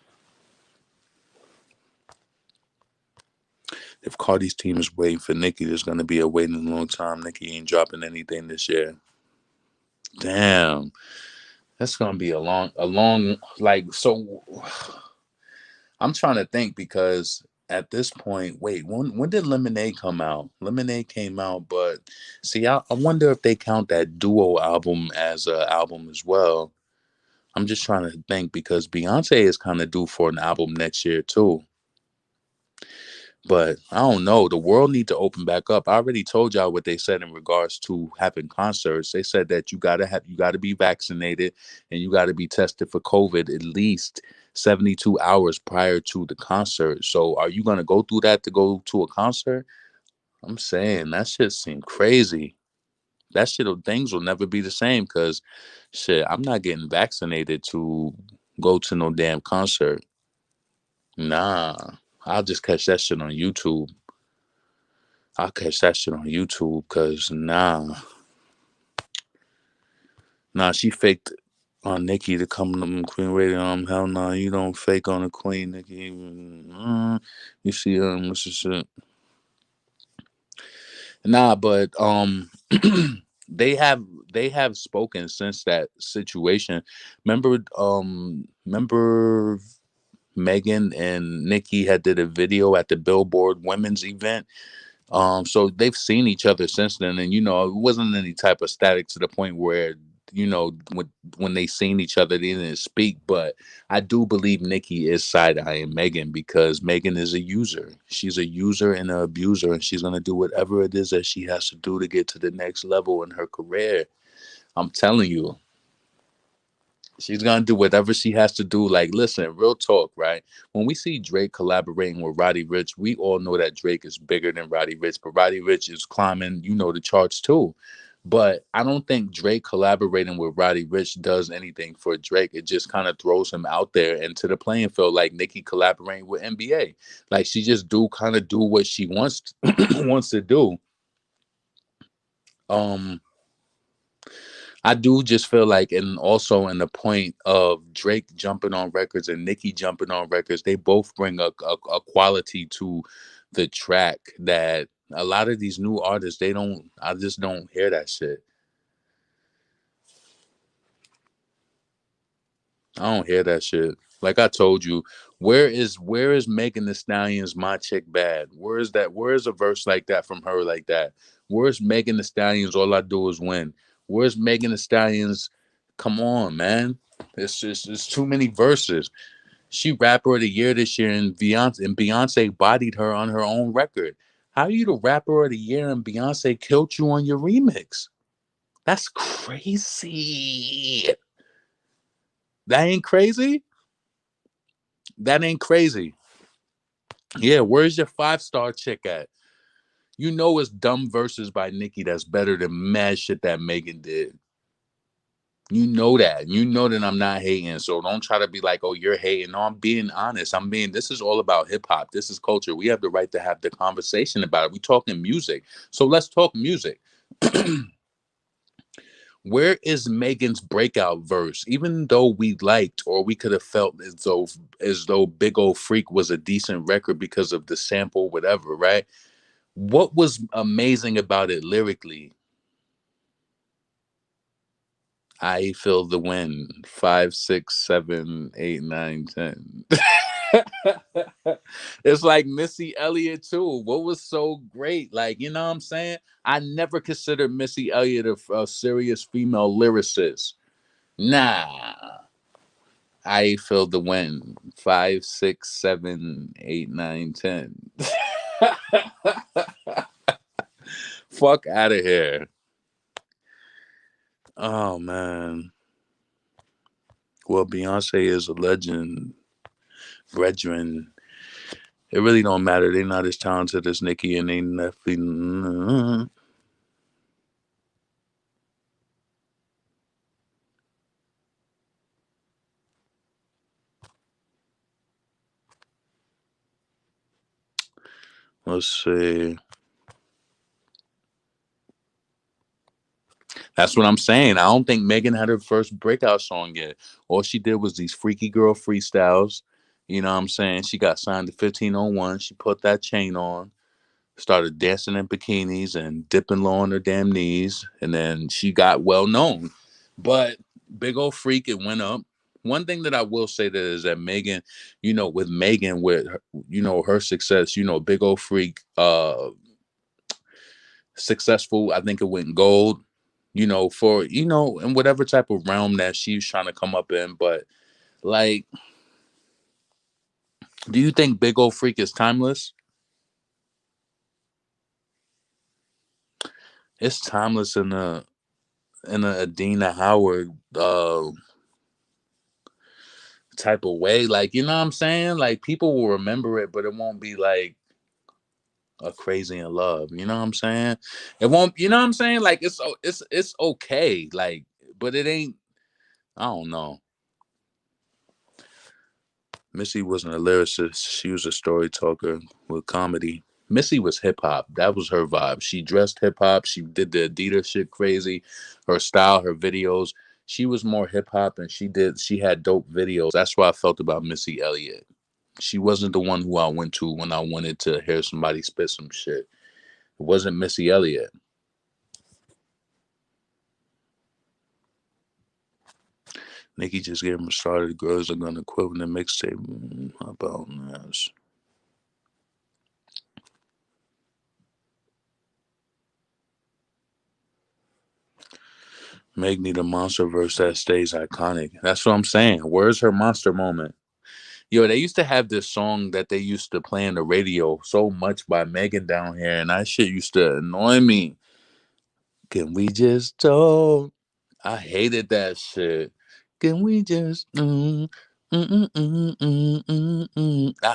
If Cardi's team is waiting for Nicki, there's gonna be a waiting a long time. Nicki ain't dropping anything this year. Damn. That's gonna be a long, like, so. I'm trying to think, because at this point, wait, when did Lemonade come out? Lemonade came out, but see, I wonder if they count that duo album as an album as well. I'm just trying to think, because Beyonce is kind of due for an album next year too. But I don't know. The world need to open back up. I already told y'all what they said in regards to having concerts. They said that you gotta be vaccinated, and you gotta be tested for COVID at least 72 hours prior to the concert. So are you gonna go through that to go to a concert? I'm saying that shit seemed crazy. That shit, things will never be the same because shit, I'm not getting vaccinated to go to no damn concert. Nah, I'll just catch that shit on YouTube. I'll catch that shit on YouTube because nah, she faked on Nicki to come to Queen Radio. Hell no, you don't fake on the Queen, Nicki. You see, what's this shit? Nah, but they have they have spoken since that situation. Remember Megan and Nicki had did a video at the Billboard women's event. So they've seen each other since then, and it wasn't any type of static to the point where when they seen each other they didn't speak. But I do believe Nicki is side eyeing Megan because Megan is a user. She's a user and an abuser, and she's gonna do whatever it is that she has to do to get to the next level in her career. I'm telling you. She's gonna do whatever she has to do. Like, listen, real talk, right? When we see Drake collaborating with Roddy Ricch, we all know that Drake is bigger than Roddy Ricch, but Roddy Ricch is climbing, the charts too. But I don't think Drake collaborating with Roddy Ricch does anything for Drake. It just kind of throws him out there into the playing field, like Nicki collaborating with NBA. Like she just do what she wants wants to do. Um, I do just feel like, and also in the point of Drake jumping on records and Nicki jumping on records, they both bring a quality to the track that a lot of these new artists, they don't, I just don't hear that shit. I don't hear that shit. Like I told you, where is Megan the Stallion's My Chick Bad? Where is that? Where is a verse like that from her like that? Where's Megan the Stallion's All I Do Is Win? Where's Megan the Stallion's Come On, man? It's too many verses. She rapper of the year this year and Beyonce bodied her on her own record. How are you the rapper of the year and Beyonce killed you on your remix? That's crazy. That ain't crazy? That ain't crazy. Yeah, where's your 5-star chick at? You know it's dumb verses by Nicki that's better than mad shit that Megan did. You know that. You know that I'm not hating. So don't try to be like, oh, you're hating. No, I'm being honest. This is all about hip hop. This is culture. We have the right to have the conversation about it. We talking music. So let's talk music. Where is Megan's breakout verse? Even though we liked or we could have felt as though Big Old Freak was a decent record because of the sample, whatever, right? What was amazing about it lyrically? I feel the wind. 5, 6, 7, 8, 9, 10. It's like Missy Elliott too. What was so great? Like, you know what I'm saying? I never considered Missy Elliott a serious female lyricist. Nah. I feel the wind. 5, 6, 7, 8, 9, 10. Fuck out of here. Oh man. Well, Beyonce is a legend, brethren. It really don't matter. They're not as talented as Nicki, and they definitely. Let's see. That's what I'm saying. I don't think Megan had her first breakout song yet. All she did was these freaky girl freestyles. You know what I'm saying? She got signed to 1501. She put that chain on, started dancing in bikinis and dipping low on her damn knees, and then she got well known. But Big Old Freak, it went up. One thing that I will say that is that Megan, with Megan, with her, her success, Big Old Freak, successful. I think it went gold. For in whatever type of realm that she's trying to come up in. But like, do you think Big Old Freak is timeless? It's timeless in a Adina Howard type of way. Like, you know what I'm saying? Like, people will remember it, but it won't be like a Crazy in Love. You know what I'm saying? It won't. You know what I'm saying? Like it's okay. Like, but it ain't. I don't know. Missy wasn't a lyricist. She was a story talker with comedy. Missy was hip hop. That was her vibe. She dressed hip hop. She did the Adidas shit crazy. Her style, her videos. She was more hip hop, and she had dope videos. That's what I felt about Missy Elliott. She wasn't the one who I went to when I wanted to hear somebody spit some shit. It wasn't Missy Elliott. Nicki just gave him started. Girls are gonna quit in the mixtape. How about this? Meg need a monster verse that stays iconic. That's what I'm saying. Where's her monster moment? Yo, they used to have this song that they used to play on the radio so much by Megan down here, and that shit used to annoy me. Can we just talk? I hated that shit. Can we just I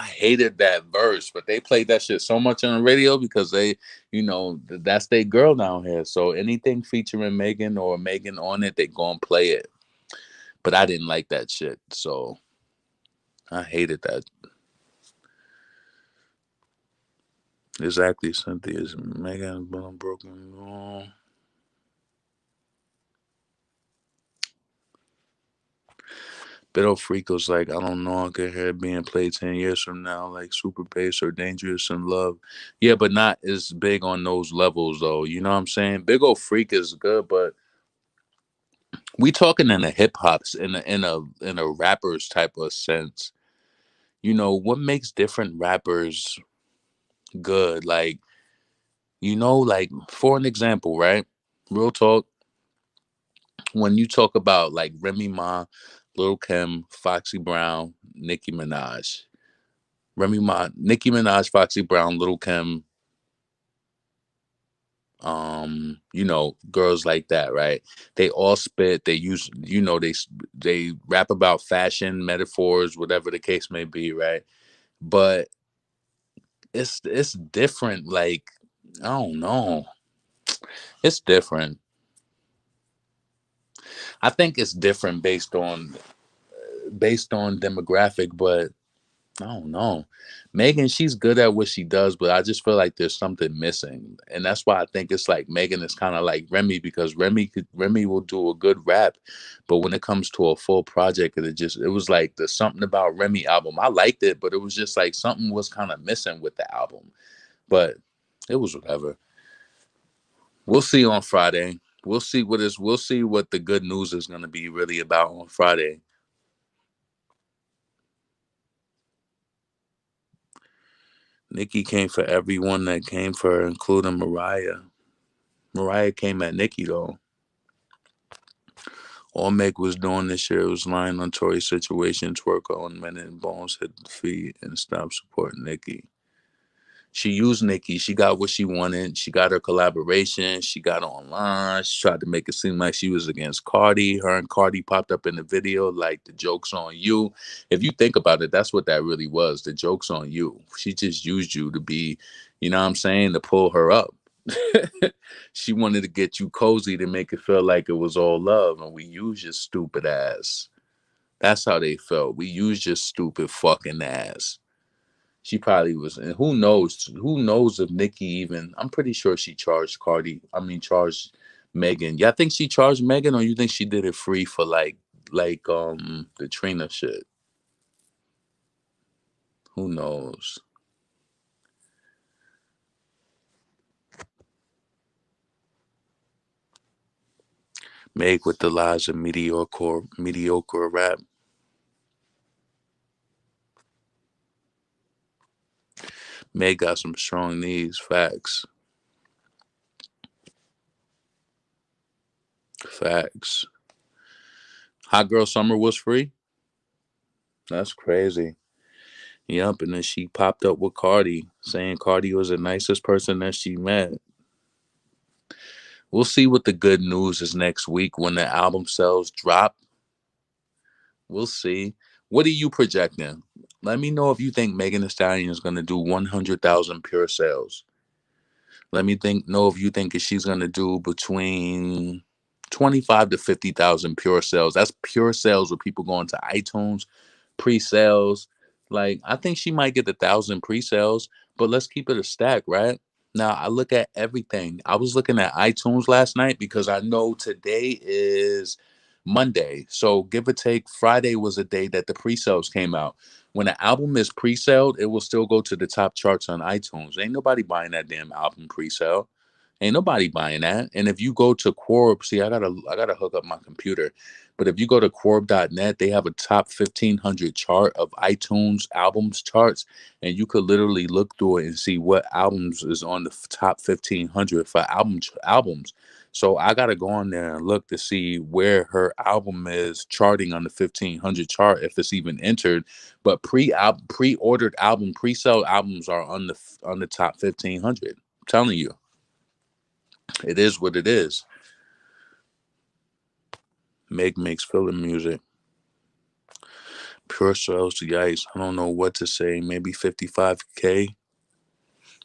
hated that verse, but they played that shit so much on the radio because they, that's their girl down here. So anything featuring Megan or Megan on it, they gonna play it. But I didn't like that shit, so I hated that. Exactly, Cynthia's Megan bone broken. Oh. Biddle Freak was like, I don't know, I could hear it being played 10 years from now, like Super Bass or Dangerous in Love. Yeah, but not as big on those levels, though. You know what I'm saying? Big Ol' Freak is good, but we talking in a hip hop's in a rappers type of sense. What makes different rappers good? Like, like for an example, right? Real talk, when you talk about like Remy Ma, Lil Kim, Foxy Brown, Nicki Minaj. Nicki Minaj, Foxy Brown, Little Kim, girls like that, right? They all spit. They use, they rap about fashion, metaphors, whatever the case may be, right? But it's different. Like, I don't know, it's different. I think it's different based on demographic, but I don't know. Megan, she's good at what she does, but I just feel like there's something missing. And that's why I think it's like Megan is kind of like Remy, because Remy will do a good rap, but when it comes to a full project, it was like the Something About Remy album. I liked it, but it was just like something was kind of missing with the album. But it was whatever. We'll see on Friday. We'll see what the good news is gonna be really about on Friday. Nikki came for everyone that came for her, including Mariah. Mariah came at Nicki though. All Meg was doing this year was lying on Tory's situation, twerk on men and bones, hit the feet, and stop supporting Nicki. She used Nicki. She got what she wanted. She got her collaboration. She got online. She tried to make it seem like she was against Cardi. Her and Cardi popped up in the video like the joke's on you. If you think about it, that's what that really was. The joke's on you. She just used you to be, you know what I'm saying, to pull her up. She wanted to get you cozy to make it feel like it was all love, and we used your stupid ass. That's how they felt. We used your stupid fucking ass. She probably was, and who knows? Who knows if Nicki even? I'm pretty sure she charged Cardi. I mean, charged Megan. Y'all think she charged Megan, or you think she did it free for like the Trina shit? Who knows? Meg with the lies of mediocre rap. Meg got some strong knees. Facts. Facts. Hot Girl Summer was free. That's crazy. Yup, and then she popped up with Cardi, saying Cardi was the nicest person that she met. We'll see what the good news is next week when the album sales drop. We'll see. What are you projecting? Let me know if you think Megan Thee Stallion is going to do 100,000 pure sales. Let me think. Know if you think she's gonna do between 25 to 50,000 pure sales. That's pure sales with people going to iTunes, pre-sales. Like I think she might get 1,000 pre-sales, but let's keep it a stack, right? Now I look at everything. I was looking at iTunes last night because I know today is Monday. So give or take, Friday was a day that the pre-sales came out. When an album is pre-sale, it will still go to the top charts on iTunes. Ain't nobody buying that damn album pre-sale. Ain't nobody buying that. And if you go to Corb, see, I gotta hook up my computer. But if you go to Corb.net, they have a top 1,500 chart of iTunes albums charts, and you could literally look through it and see what albums is on the top 1,500 for albums. So I gotta go on there and look to see where her album is charting on the 1,500 chart, if it's even entered. But pre-ordered album, pre-sale albums are on the top 1,500. I'm telling you, it is what it is. Meg makes filler music. Pure sales to Yikes. I don't know what to say. Maybe 55K.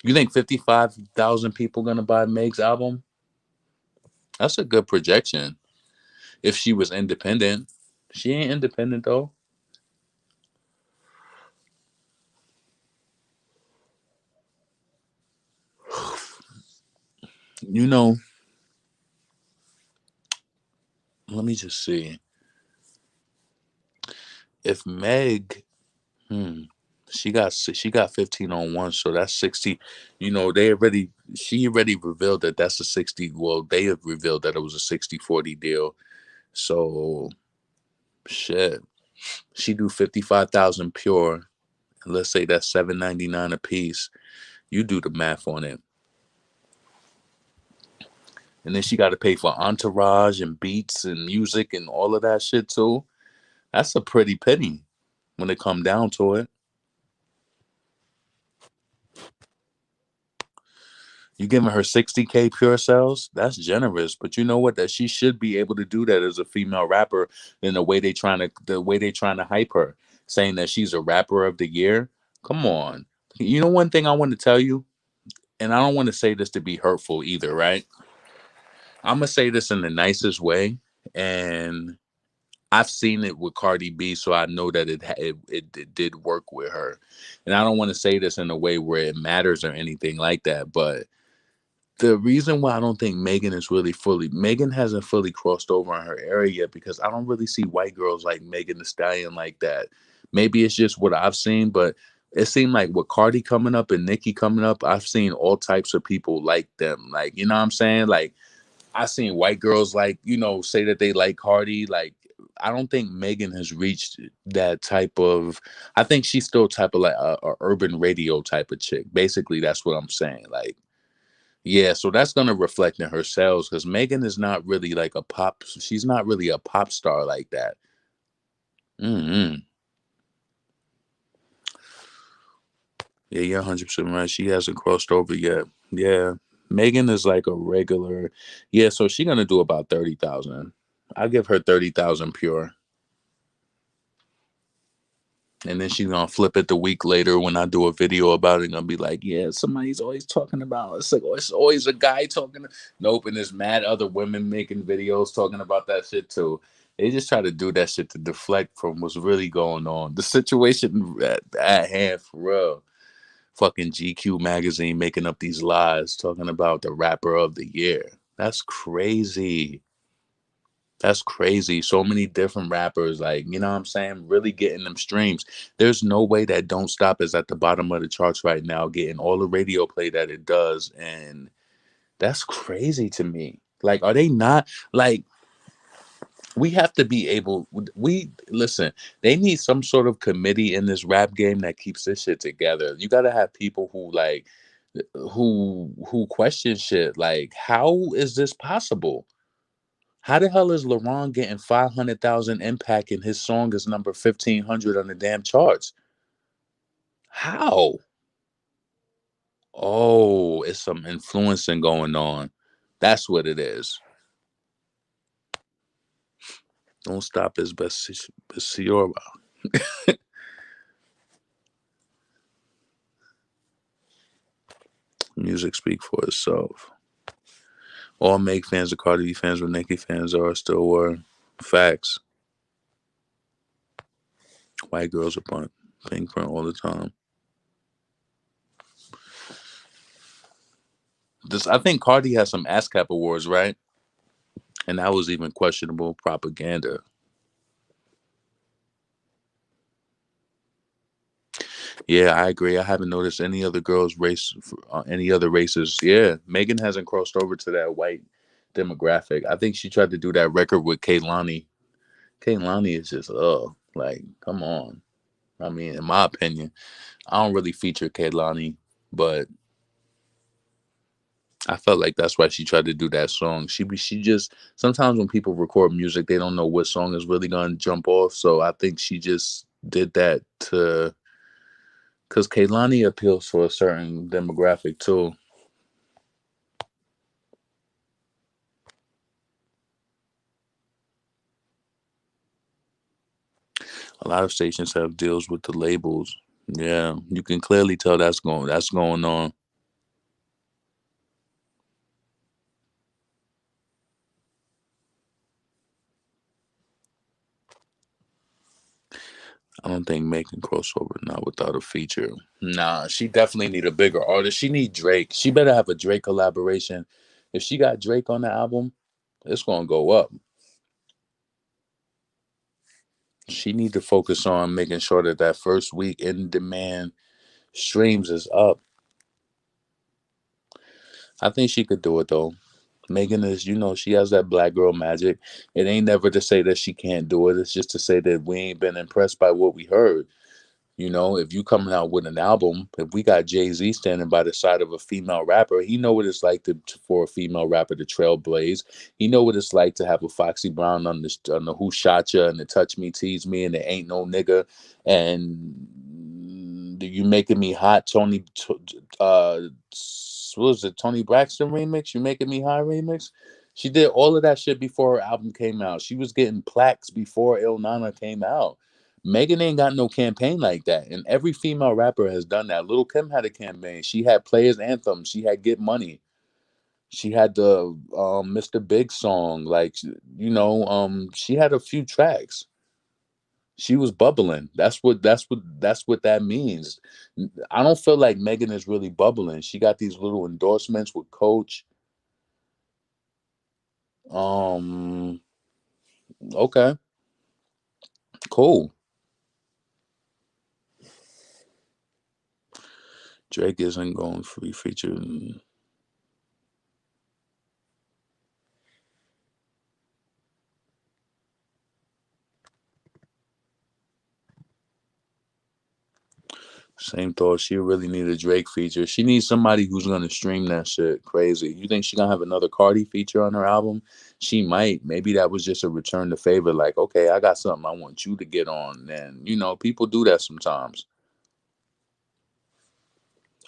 You think 55,000 people gonna buy Meg's album? That's a good projection. If she was independent, she ain't independent though. You know, let me just see. If Meg, hmm, she got 15 on one, so that's 60. You know, she already revealed that that's a 60. Well, they have revealed that it was a 60-40 deal. So shit. She do 55,000 pure. Let's say that's 799 a piece. You do the math on it. And then she got to pay for entourage and beats and music and all of that shit too. That's a pretty penny when it come down to it. You giving her 60K pure sales? That's generous. But you know what? That she should be able to do that as a female rapper in the way they trying to hype her, saying that she's a rapper of the year. Come on. You know one thing I want to tell you, and I don't want to say this to be hurtful either, right? I'm gonna say this in the nicest way, and I've seen it with Cardi B, so I know that it did work with her. And I don't want to say this in a way where it matters or anything like that, but the reason why I don't think Megan hasn't fully crossed over in her area yet because I don't really see white girls like Megan the Stallion like that. Maybe it's just what I've seen, but it seemed like with Cardi coming up and Nicki coming up, I've seen all types of people like them. Like, you know what I'm saying? Like I seen white girls like, say that they like Cardi. Like, I don't think Megan has reached that type of. I think she's still type of like a urban radio type of chick. Basically, that's what I'm saying. Like, yeah, so that's gonna reflect in her sales because Megan is not really like a pop. She's not really a pop star like that. Mm-hmm. Yeah, you're 100% right. She hasn't crossed over yet. Yeah, Megan is like a regular. Yeah, so she's gonna do about 30,000. I give her 30,000 pure. And then she's gonna flip it the week later when I do a video about it. Gonna be like, yeah, somebody's always talking about. It's like, oh, it's always a guy talking. Nope, and there's mad other women making videos talking about that shit too. They just try to do that shit to deflect from what's really going on. The situation at hand, for real. Fucking GQ magazine making up these lies talking about the rapper of the year. That's crazy. That's crazy. So many different rappers, like, you know what I'm saying? Really getting them streams. There's no way that Don't Stop is at the bottom of the charts right now, getting all the radio play that it does. And that's crazy to me. Like, are they not like we have to be able we listen, they need some sort of committee in this rap game that keeps this shit together. You gotta have people who like who question shit. Like, how is this possible? How the hell is LeBron getting 500,000 impact and his song is number 1,500 on the damn charts? How? Oh, it's some influencing going on. That's what it is. Don't Stop is Besiora. Music speak for itself. All Meg fans are Cardi B fans, but Nicki fans are still were. Facts. White girls are pink print all the time. I think Cardi has some ASCAP awards, right? And that was even questionable propaganda. Yeah, I agree. I haven't noticed any other girls race, any other races. Yeah, Megan hasn't crossed over to that white demographic. I think she tried to do that record with Kaylani. Kaylani is just, like, come on. I mean, in my opinion, I don't really feature Kaylani, but I felt like that's why she tried to do that song. She just sometimes when people record music, they don't know what song is really gonna jump off. So I think she just did that to because Kaylani appeals to a certain demographic too. A lot of stations have deals with the labels. Yeah, you can clearly tell that's going on. I don't think making crossover not without a feature. Nah, she definitely need a bigger artist. She need Drake. She better have a Drake collaboration. If she got Drake on the album, it's gonna go up. She need to focus on making sure that that first week in demand streams is up. I think she could do it though. Megan is, she has that black girl magic. It ain't never to say that she can't do it. It's just to say that we ain't been impressed by what we heard. If you coming out with an album, if we got Jay-Z standing by the side of a female rapper, he know what it's like for a female rapper to trailblaze. He know what it's like to have a Foxy Brown on the Who Shot Ya and the Touch Me, Tease Me, and the Ain't No Nigga, and you making me hot, what was it, Tony Braxton remix? You making me hot remix? She did all of that shit before her album came out. She was getting plaques before Il Nana came out. Megan ain't got no campaign like that. And every female rapper has done that. Lil' Kim had a campaign. She had Players Anthem. She had Get Money. She had the Mr. Big song. Like, she had a few tracks. She was bubbling. That's what that means. I don't feel like Megan is really bubbling. She got these little endorsements with Coach. Um, okay, cool. Drake isn't going free feature. Same thought. She really need a Drake feature. She needs somebody who's gonna stream that shit crazy. You think she gonna have another Cardi feature on her album? She might. Maybe that was just a return to favor. Like, okay, I got something I want you to get on. And people do that sometimes.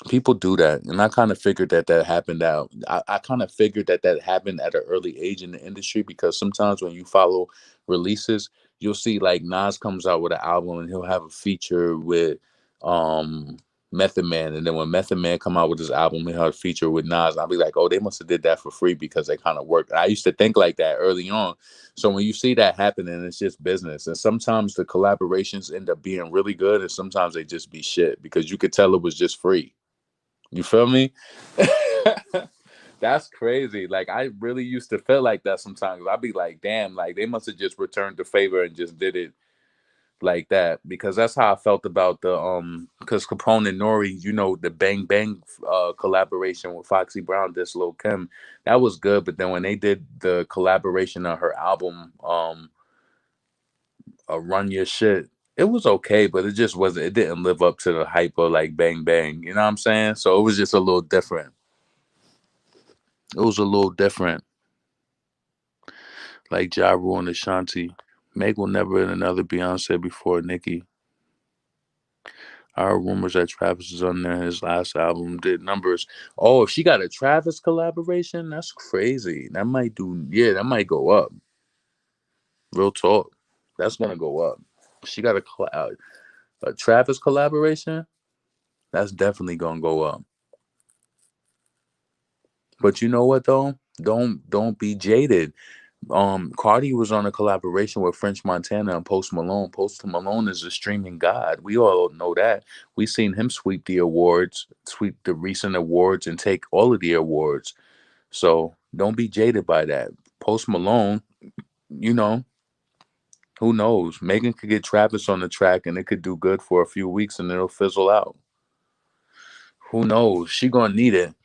People do that, and I kind of figured that happened out. I kind of figured that happened at an early age in the industry because sometimes when you follow releases, you'll see like Nas comes out with an album and he'll have a feature with um Method Man, and then when Method Man come out with his album, he'll have a feature with Nas. I'll be like, oh, they must have did that for free because they kind of worked. I used to think like that early on. So when you see that happening, it's just business. And sometimes the collaborations end up being really good, and sometimes they just be shit because you could tell it was just free. You feel me? That's crazy. Like I really used to feel like that sometimes. I'd be like, damn, like they must have just returned the favor and just did it like that. Because that's how I felt about the because Capone and Nori, the Bang Bang collaboration with Foxy Brown, this Lil Kim, that was good. But then when they did the collaboration on her album, Run Your Shit, it was okay, but it just wasn't, it didn't live up to the hype of like Bang Bang. You know what I'm saying? So it was just a little different. It was a little different. Like Ja Rule and Ashanti. Meg will never in another Beyonce before Nicki. I heard rumors that Travis is on there. His last album did numbers. Oh, if she got a Travis collaboration, that's crazy. That might go up. Real talk. That's gonna go up. She got a Travis collaboration. That's definitely gonna go up. But you know what though? Don't be jaded. Cardi was on a collaboration with French Montana and Post Malone. Post Malone is a streaming god. We all know that. We seen him sweep the awards, sweep the recent awards, and take all of the awards. So don't be jaded by that. Post Malone, you know, who knows? Megan could get Travis on the track and it could do good for a few weeks and it'll fizzle out. Who knows? She gonna need it.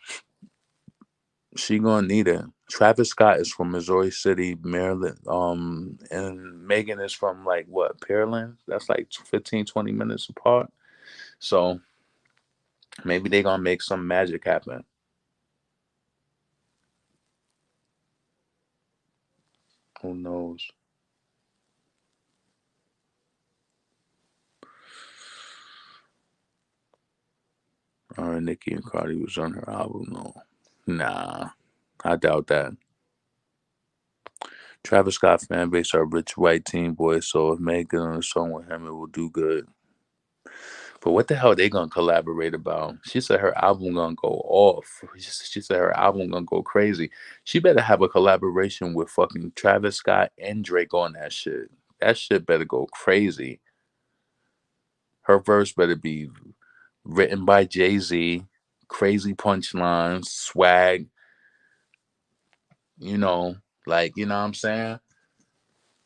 She gonna need it. Travis Scott is from Missouri City, Maryland. And Megan is from like what, Pearland? That's like 15, 20 minutes apart. So maybe they gonna make some magic happen. Who knows? Nicki and Cardi was on her album. No, nah, I doubt that. Travis Scott fan base are rich white teen boys, so if Megan on a song with him, it will do good. But what the hell are they gonna collaborate about? She said her album gonna go off. She said her album gonna go crazy. She better have a collaboration with fucking Travis Scott and Drake on that shit. That shit better go crazy. Her verse better be written by Jay-Z, crazy punchlines, swag, you know, like, you know what I'm saying?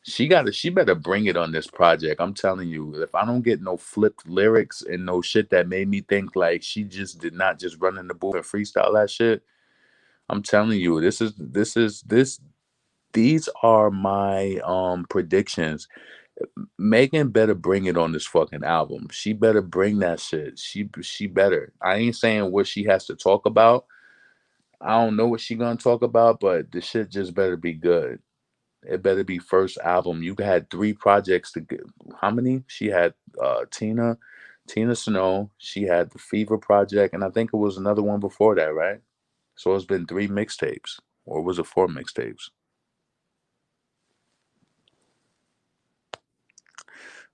She better bring it on this project. I'm telling you, if I don't get no flipped lyrics and no shit that made me think like she just did not just run in the booth and freestyle that shit, I'm telling you, this these are my predictions. Megan better bring it on this fucking album. She better bring that shit. She better. I ain't saying what she has to talk about. I don't know what she gonna talk about, but the shit just better be good. It better be first album. You had three projects to get. How many? She had Tina Snow. She had the Fever project, and I think it was another one before that, right? So it's been three mixtapes, or was it four mixtapes?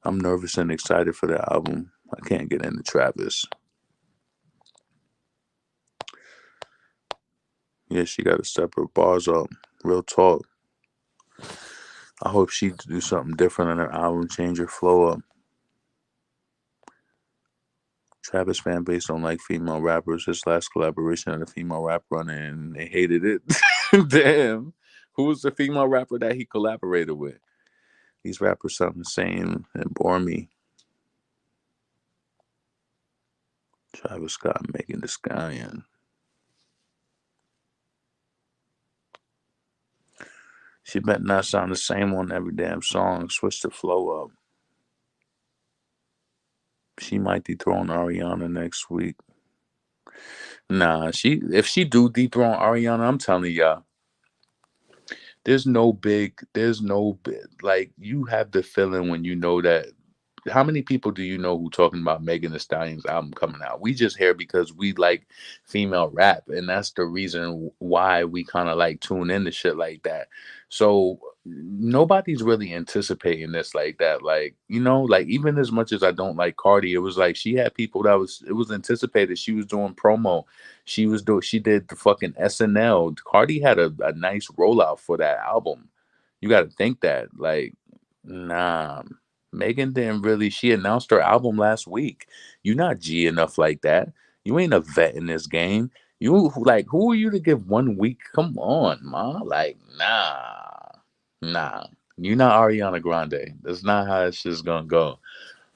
I'm nervous and excited for the album. I can't get into Travis. Yeah, she got to step her bars up. Real talk. I hope she do something different on her album, change her flow up. Travis fan base don't like female rappers. His last collaboration had a female rapper on it and they hated it. Damn. Who was the female rapper that he collaborated with? These rappers sound the same and bore me. Travis Scott making the Stallion. She better not sound the same on every damn song. Switch the flow up. She might dethrone Ariana next week. Nah, if she do dethrone Ariana, I'm telling y'all, there's no big, like you have the feeling when you know that. How many people do you know who talking about Megan Thee Stallion's album coming out? We just hear because we like female rap, and that's the reason why we kind of like tune into shit like that. So nobody's really anticipating this like that. Like, you know, like even as much as I don't like Cardi, it was like she had people that was it was anticipated. She was doing promo. She did the fucking SNL. Cardi had a nice rollout for that album. You got to think that like, nah. Megan didn't really. She announced her album last week. You're not G enough like that. You ain't a vet in this game. You like who are you to give 1 week? Come on, ma. Like nah. You're not Ariana Grande. That's not how this shit's gonna go.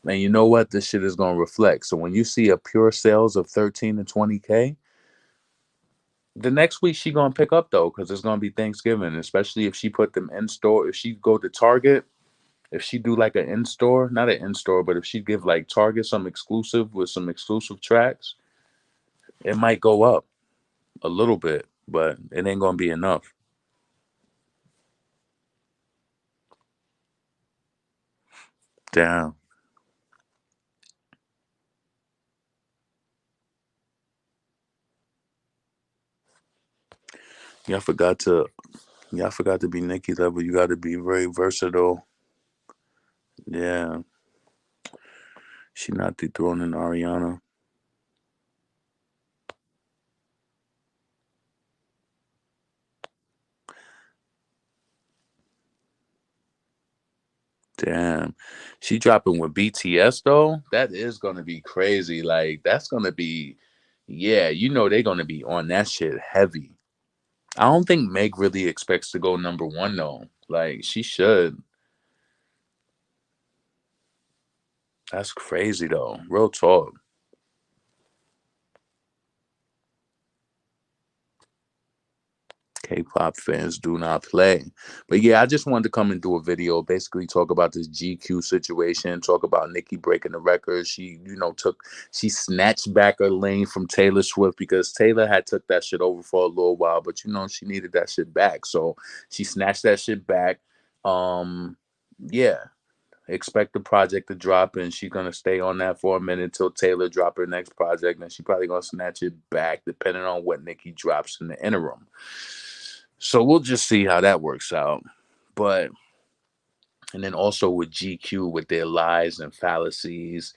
And you know what? This shit is gonna reflect. So when you see a pure sales of 13 to 20K, the next week she gonna pick up though, because it's gonna be Thanksgiving. Especially if she put them in store. If she go to Target, if she do like an in store, not an in store, but if she give like Target some exclusive with some exclusive tracks, it might go up a little bit, but it ain't gonna be enough. Damn, y'all forgot to y'all forgot to be Nicki level. You got to be very versatile. Yeah, she not dethroning Ariana. Damn. She dropping with BTS though? That is gonna be crazy. Like, that's gonna be, yeah, they're gonna be on that shit heavy. I don't think Meg really expects to go number one though. Like, she should. That's crazy though. Real talk. K-pop fans do not play. But yeah, I just wanted to come and do a video, basically talk about this GQ situation, talk about Nicki breaking the record. She snatched back her lane from Taylor Swift because Taylor had took that shit over for a little while, but she needed that shit back. So she snatched that shit back. Um, yeah. Expect the project to drop, and she's gonna stay on that for a minute until Taylor drop her next project, and she probably gonna snatch it back depending on what Nicki drops in the interim. So we'll just see how that works out. But and then also with GQ with their lies and fallacies,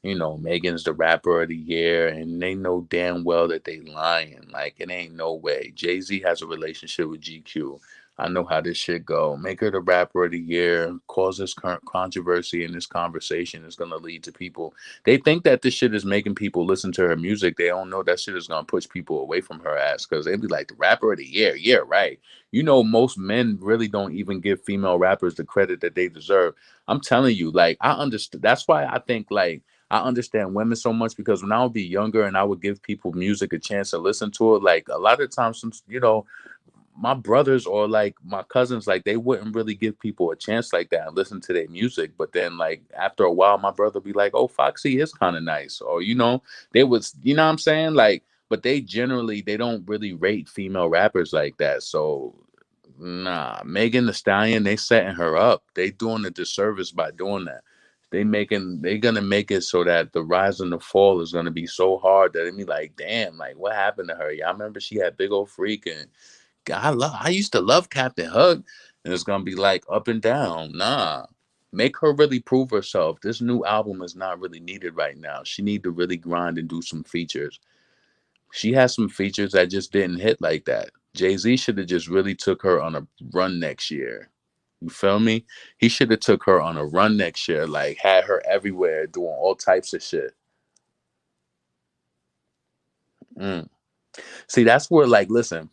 Megan's the rapper of the year, and they know damn well that they lying. Like, it ain't no way. Jay-Z has a relationship with GQ. I know how this shit go. Make her the rapper of the year, cause this current controversy, and this conversation is gonna lead to people. They think that this shit is making people listen to her music. They don't know that shit is gonna push people away from her ass because they be like, the rapper of the year. Yeah, right. Most men really don't even give female rappers the credit that they deserve. I'm telling you, like, I understand. That's why I think, like, I understand women so much because when I would be younger and I would give people music a chance to listen to it, like, a lot of times, my brothers or like my cousins, like, they wouldn't really give people a chance like that and listen to their music. But then, like, after a while, my brother be like, "Oh, Foxy is kind of nice," or they was, what I'm saying, like. But they don't really rate female rappers like that. So nah, Megan the Stallion, they setting her up. They doing a disservice by doing that. They gonna make it so that the rise and the fall is gonna be so hard that it be like, damn, like, what happened to her? Y'all remember she had Big Old Freak, and I used to love Captain Hug, and it's gonna be like up and down. Nah. Make her really prove herself. This new album is not really needed right now. She need to really grind and do some features. She has some features that just didn't hit like that. Jay-Z should have just really took her on a run next year. You feel me? He should have took her on a run next year, like had her everywhere doing all types of shit. Mm. See, that's where, like, listen,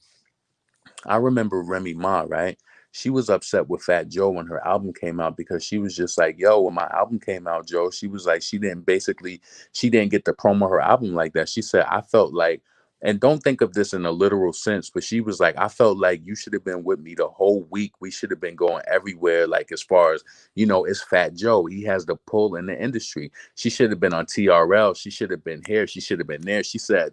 I remember Remy Ma, right? She was upset with Fat Joe when her album came out because she was just like, yo, when my album came out, Joe, she was like, she didn't get to promo her album like that. She said, I felt like, and don't think of this in a literal sense, but she was like, I felt like you should have been with me the whole week. We should have been going everywhere. Like, as far as, it's Fat Joe. He has the pull in the industry. She should have been on TRL. She should have been here. She should have been there. She said,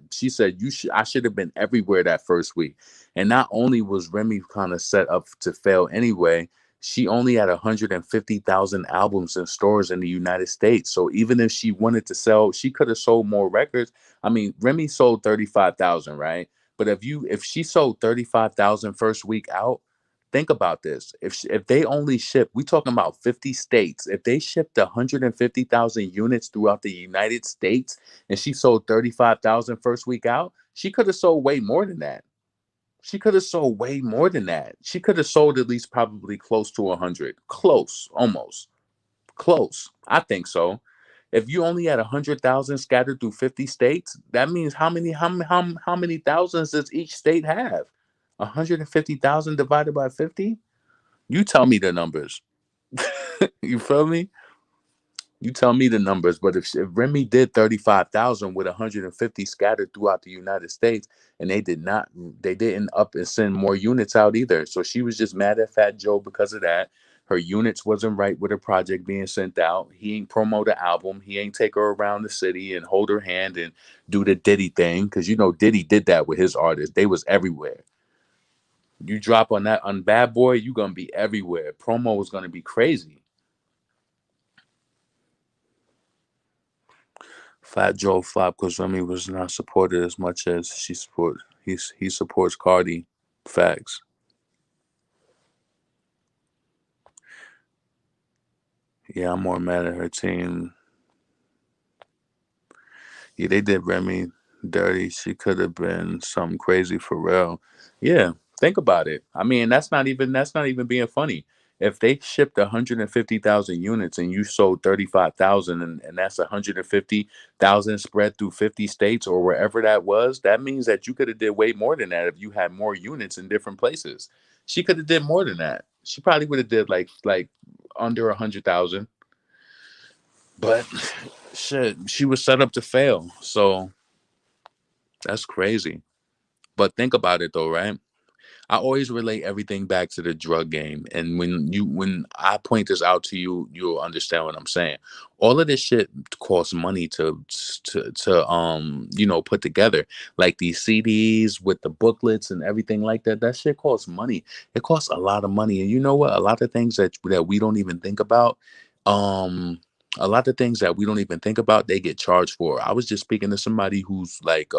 I should have been everywhere that first week. And not only was Remy kind of set up to fail anyway, she only had 150,000 albums in stores in the United States. So even if she wanted to sell, she could have sold more records. I mean, Remy sold 35,000, right? But if she sold 35,000 first week out, think about this. If they only ship, we talking about 50 states. If they shipped 150,000 units throughout the United States and she sold 35,000 first week out, she could have sold way more than that. She could have sold way more than that. She could have sold at least probably close to 100. Close, almost. Close. I think so. If you only had 100,000 scattered through 50 states, that means how many thousands does each state have? 150,000 divided by 50? You tell me the numbers. You feel me? You tell me the numbers, but if Remy did 35,000 with 150 scattered throughout the United States, and they didn't up and send more units out either. So she was just mad at Fat Joe because of that. Her units wasn't right with her project being sent out. He ain't promote the album. He ain't take her around the city and hold her hand and do the Diddy thing, because Diddy did that with his artists. They was everywhere. You drop on Bad Boy, you gonna be everywhere. Promo is gonna be crazy. Fat Joe flop because Remy was not supported as much as he supports Cardi. Facts. Yeah, I'm more mad at her team. Yeah, they did Remy dirty. She could have been something crazy for real. Yeah, think about it. I mean, that's not even being funny. if they shipped 150,000 units and you sold 35,000, and that's 150,000 spread through 50 states or wherever that was, that means that you could have did way more than that if you had more units in different places. She could have did more than that. She probably would have did like under 100,000. But shit, she was set up to fail. So that's crazy. But think about it though, right? I always relate everything back to the drug game. And when I point this out to you, you'll understand what I'm saying. All of this shit costs money to put together. Like these CDs with the booklets and everything like that. That shit costs money. It costs a lot of money. And you know what? A lot of things that we don't even think about, um, a lot of things that we don't even think about, they get charged for. I was just speaking to somebody who's like,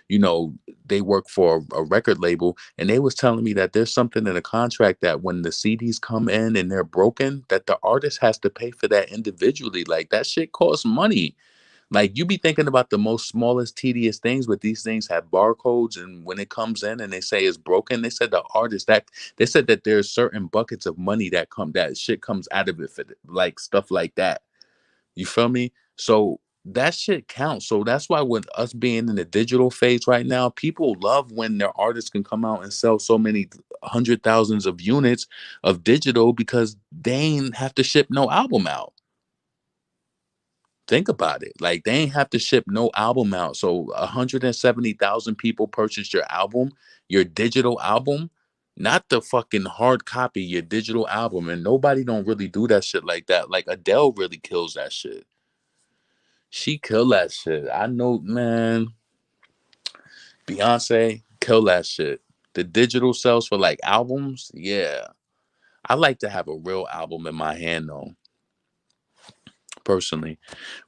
you know, they work for a record label, and they was telling me that there's something in a contract that when the CDs come in and they're broken, that the artist has to pay for that individually. Like that shit costs money. Like you be thinking about the most smallest tedious things, but these things have barcodes, and when it comes in and they say it's broken, they said the artist that they said that there's certain buckets of money that shit comes out of it for like stuff like that. You feel me? So that shit counts. So that's why with us being in the digital phase right now, people love when their artists can come out and sell so many hundred thousands of units of digital because they ain't have to ship no album out. Think about it. Like they ain't have to ship no album out. So 170,000 people purchased your album, your digital album, not the fucking hard copy, your digital album. And nobody don't really do that shit like that. Like Adele really kills that shit. She kill that shit. I know, man. Beyonce kill that shit. The digital sales for like albums, yeah. I like to have a real album in my hand though. Personally,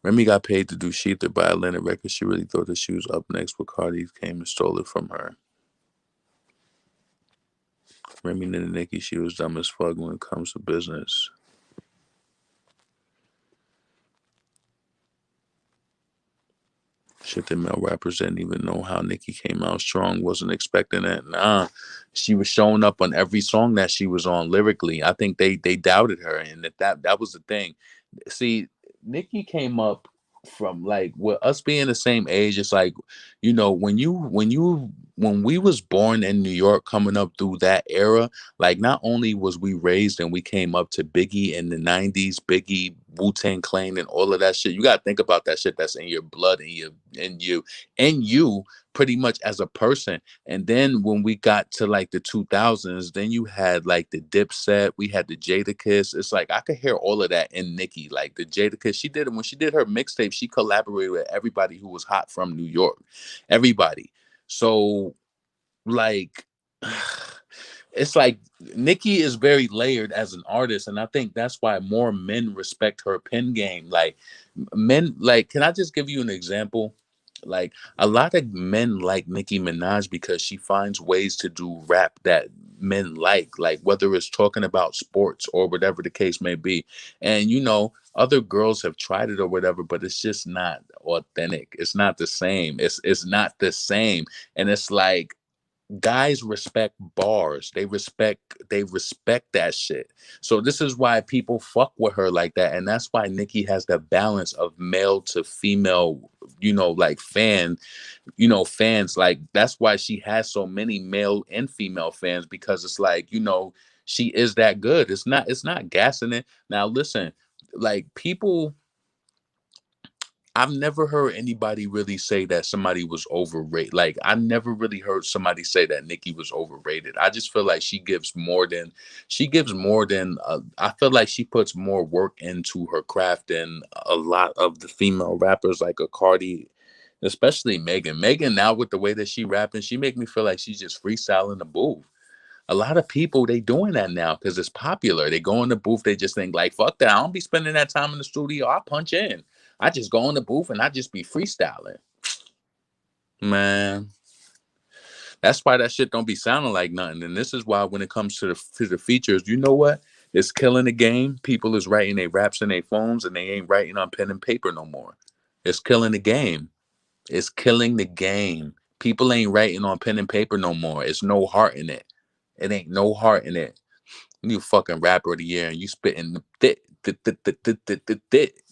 Remy got paid to do Sheep by Atlantic Records. She really thought that she was up next, but Cardi came and stole it from her. Remy and Nicki, she was dumb as fuck when it comes to business. Shit, the male rappers didn't even know how Nicki came out strong. Wasn't expecting it. Nah, she was showing up on every song that she was on lyrically. I think they doubted her, and that was the thing. See, Nicki came up from like with us being the same age. It's like, when we was born in New York, coming up through that era, like not only was we raised and we came up to Biggie in the '90s, Biggie, Wu-Tang Clan, and all of that shit. You gotta think about that shit that's in your blood and you pretty much as a person. And then when we got to like the 2000s, then you had like the Dipset, we had the Jadakiss. It's like I could hear all of that in Nicki. Like the Jadakiss, she did it when she did her mixtape. She collaborated with everybody who was hot from New York, everybody. So like it's like Nicki is very layered as an artist, and I think that's why more men respect her pen game. Like men, like, can I just give you an example? Like a lot of men like Nicki Minaj because she finds ways to do rap that men like whether it's talking about sports or whatever the case may be. And other girls have tried it or whatever, but it's just not authentic. It's not the same. It's not the same. And it's like guys respect bars. They respect that shit. So this is why people fuck with her like that. And that's why Nicki has the balance of male to female, like fans. Like that's why she has so many male and female fans, because it's like, she is that good. It's not gassing it. Now listen, like people, I've never heard anybody really say that somebody was overrated. Like I never really heard somebody say that Nicki was overrated. I just feel like I feel like she puts more work into her craft than a lot of the female rappers like a Cardi, especially Megan. Megan now with the way that she rapping, she make me feel like she's just freestyling the booth. A lot of people they doing that now because it's popular. They go in the booth, they just think like, fuck that. I don't be spending that time in the studio. I punch in. I just go in the booth and I just be freestyling. Man, that's why that shit don't be sounding like nothing. And this is why when it comes to the features, you know what? It's killing the game. People is writing their raps in their phones and they ain't writing on pen and paper no more. It's killing the game. It's killing the game. People ain't writing on pen and paper no more. It's no heart in it. It ain't no heart in it. You fucking rapper of the year, and you spitting the thick.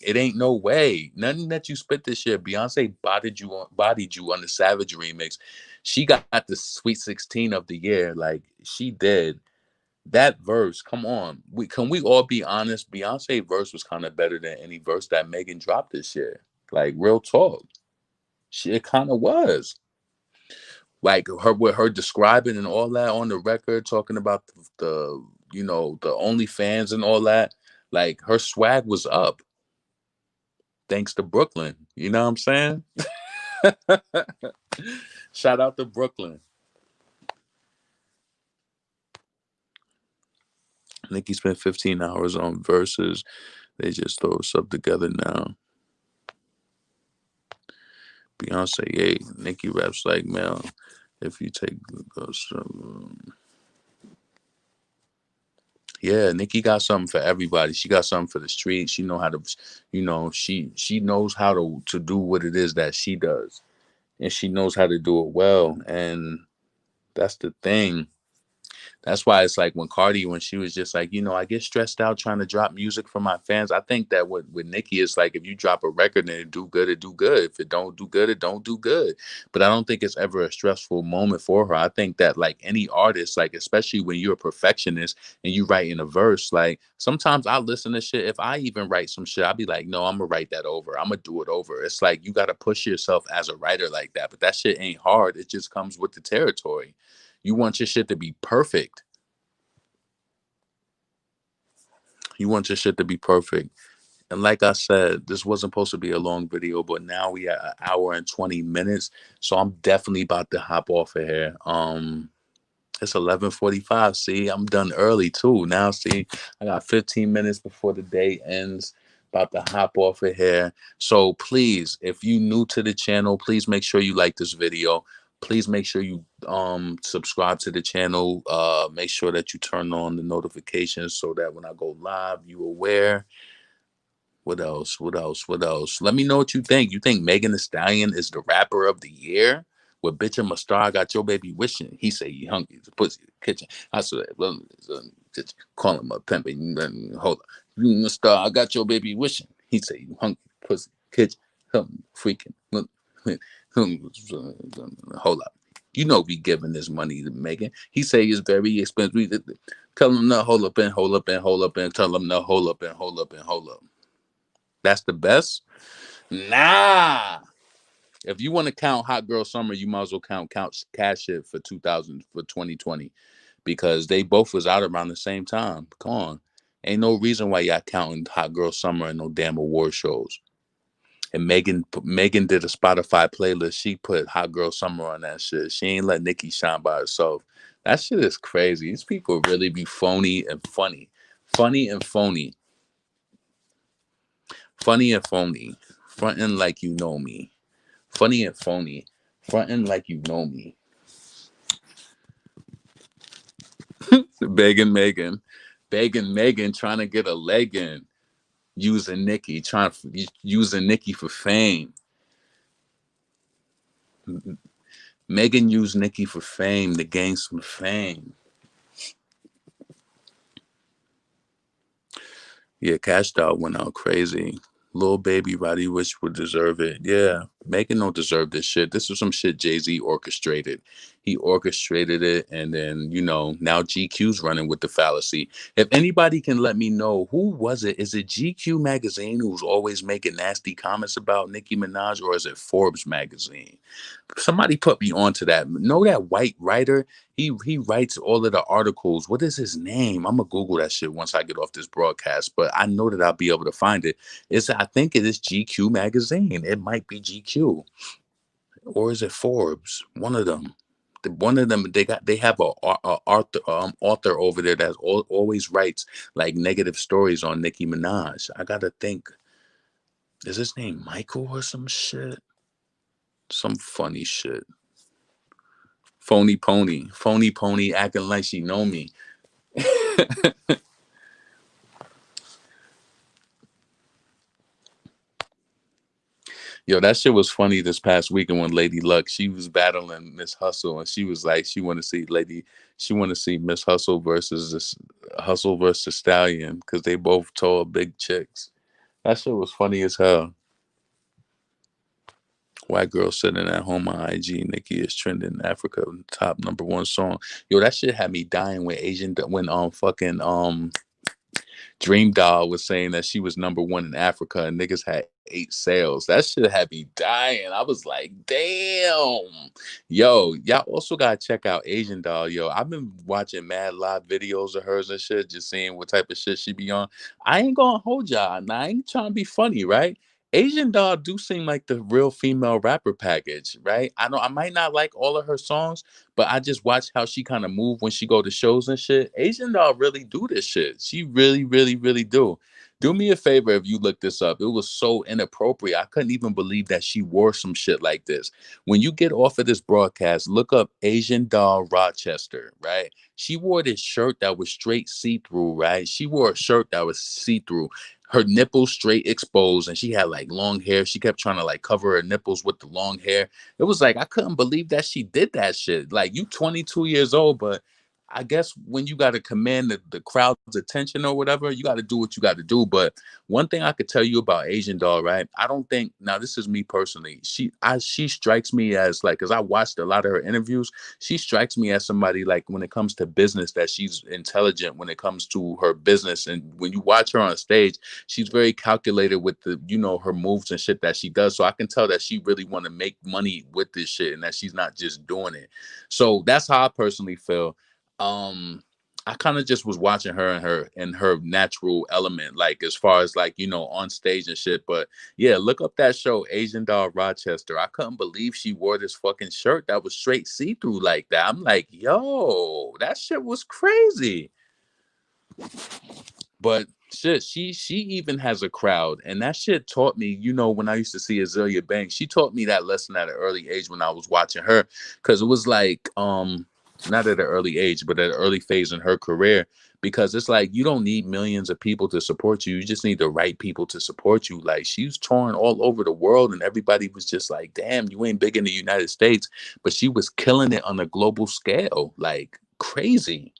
It ain't no way. Nothing that you spit this year. Beyonce bodied you on the Savage remix. She got the Sweet 16 of the year. Like she did. That verse, come on. We all be honest? Beyonce verse was kind of better than any verse that Megan dropped this year. Like real talk. It kind of was. Like her with her describing and all that on the record, talking about the OnlyFans and all that. Like her swag was up thanks to Brooklyn. You know what I'm saying? Shout out to Brooklyn. Nicki spent 15 hours on verses. They just throw stuff together now. Beyonce, yay. Nicki raps like Mel. If you take yeah, Nicki got something for everybody. She got something for the street. She know how to, she knows how to do what it is that she does, and she knows how to do it well. And that's the thing. That's why it's like when Cardi, when she was just like, I get stressed out trying to drop music for my fans. I think that with Nicki, it's like if you drop a record and it do good, it do good. If it don't do good, it don't do good. But I don't think it's ever a stressful moment for her. I think that like any artist, like especially when you're a perfectionist and you write in a verse, like sometimes I listen to shit. If I even write some shit, I'll be like, no, I'm gonna write that over. I'm gonna do it over. It's like you gotta push yourself as a writer like that. But that shit ain't hard. It just comes with the territory. You want your shit to be perfect. You want your shit to be perfect. And like I said, this wasn't supposed to be a long video, but now we at an hour and 20 minutes. So I'm definitely about to hop off of here. It's 11:45. See, I'm done early too. Now, see, I got 15 minutes before the day ends. About to hop off of here. So please, if you new to the channel, please make sure you like this video. Please make sure you subscribe to the channel. Make sure that you turn on the notifications so that when I go live, you aware. What else? What else? What else? Let me know what you think. You think Megan Thee Stallion is the rapper of the year? With bitch in my star, I got your baby wishing. He say you hungry, the pussy, the kitchen. I said, well, call him a pimp. Hold on. You in the star, I got your baby wishing. He say you hungry, pussy, kitchen, freaking. Hold up. You know we giving this money to Megan. He say it's very expensive. Tell him no, hold up and hold up and hold up and tell him no, hold up and hold up and hold up. That's the best? Nah. If you want to count Hot Girl Summer, you might as well count Cash It for 2020 because they both was out around the same time. Come on. Ain't no reason why y'all counting Hot Girl Summer and no damn award shows. And Megan did a Spotify playlist. She put Hot Girl Summer on that shit. She ain't let Nicki shine by herself. That shit is crazy. These people really be phony and funny. Funny and phony. Funny and phony. Fronting like you know me. Funny and phony. Fronting like you know me. Begging Megan. Begging Megan trying to get a leg in. Using Nicki. Using Nicki for fame. Megan used Nicki for fame to gain some fame. Yeah, Cash Doll went out crazy. Little baby Roddy Ricch would deserve it. Yeah, Megan don't deserve this shit. This is some shit Jay-Z orchestrated. He orchestrated it, and then, now GQ's running with the fallacy. If anybody can let me know, who was it? Is it GQ magazine who's always making nasty comments about Nicki Minaj, or is it Forbes magazine? Somebody put me onto that. Know that white writer? He writes all of the articles. What is his name? I'm gonna Google that shit once I get off this broadcast, but I know that I'll be able to find it. I think it is GQ magazine. It might be GQ. Or is it Forbes? One of them. One of them, they have a author over there that always writes like negative stories on Nicki Minaj. I gotta think. Is his name Michael or some shit? Some funny shit. Phony pony acting like she know me. Yo, that shit was funny this past weekend when Lady Luck, she was battling Miss Hustle, and she was like, she want to see Miss Hustle versus this Hustle versus Stallion because they both tall, big chicks. That shit was funny as hell. White girl sitting at home on IG. Nicki is trending Africa top #1 song. Yo, that shit had me dying when when fucking Dream Doll was saying that she was #1 in Africa and niggas had 8 sales. That shit had me dying. I was like, damn. Yo, y'all also gotta check out Asian Doll. Yo, I've been watching mad live videos of hers and shit, just seeing what type of shit she be on. I ain't gonna hold y'all. Now, I ain't trying to be funny, right? Asian Doll do seem like the real female rapper package, right? I know I might not like all of her songs, but I just watch how she kind of move when she go to shows and shit. Asian doll really do this shit. She really, really, really do. Do me a favor if you look this up. It was so inappropriate. I couldn't even believe that she wore some shit like this. When you get off of this broadcast, look up Asian doll Rochester, right? She wore this shirt that was straight see-through, right? She wore a shirt that was see-through. Her nipples straight exposed, and she had like long hair. She kept trying to like cover her nipples with the long hair. It was like I couldn't believe that she did that shit. Like you 22 years old, but I guess when you got to command the crowd's attention or whatever, you got to do what you got to do. But one thing I could tell you about Asian doll, right? I don't think now this is me personally. She strikes me as like, because I watched a lot of her interviews. She strikes me as somebody like when it comes to business that she's intelligent when it comes to her business. And when you watch her on stage, she's very calculated with the her moves and shit that she does. So I can tell that she really want to make money with this shit and that she's not just doing it. So that's how I personally feel. I kind of just was watching her and her natural element, like as far as like on stage and shit. But yeah, look up that show Asian Doll Rochester. I couldn't believe she wore this fucking shirt that was straight see through like that. I'm like, yo, that shit was crazy. But shit, she even has a crowd, and that shit taught me. When I used to see Azealia Banks, she taught me that lesson at an early age when I was watching her, because it was like not at an early age, but at an early phase in her career. Because it's like you don't need millions of people to support you; you just need the right people to support you. Like she's touring all over the world, and everybody was just like, "Damn, you ain't big in the United States," but she was killing it on a global scale, like crazy.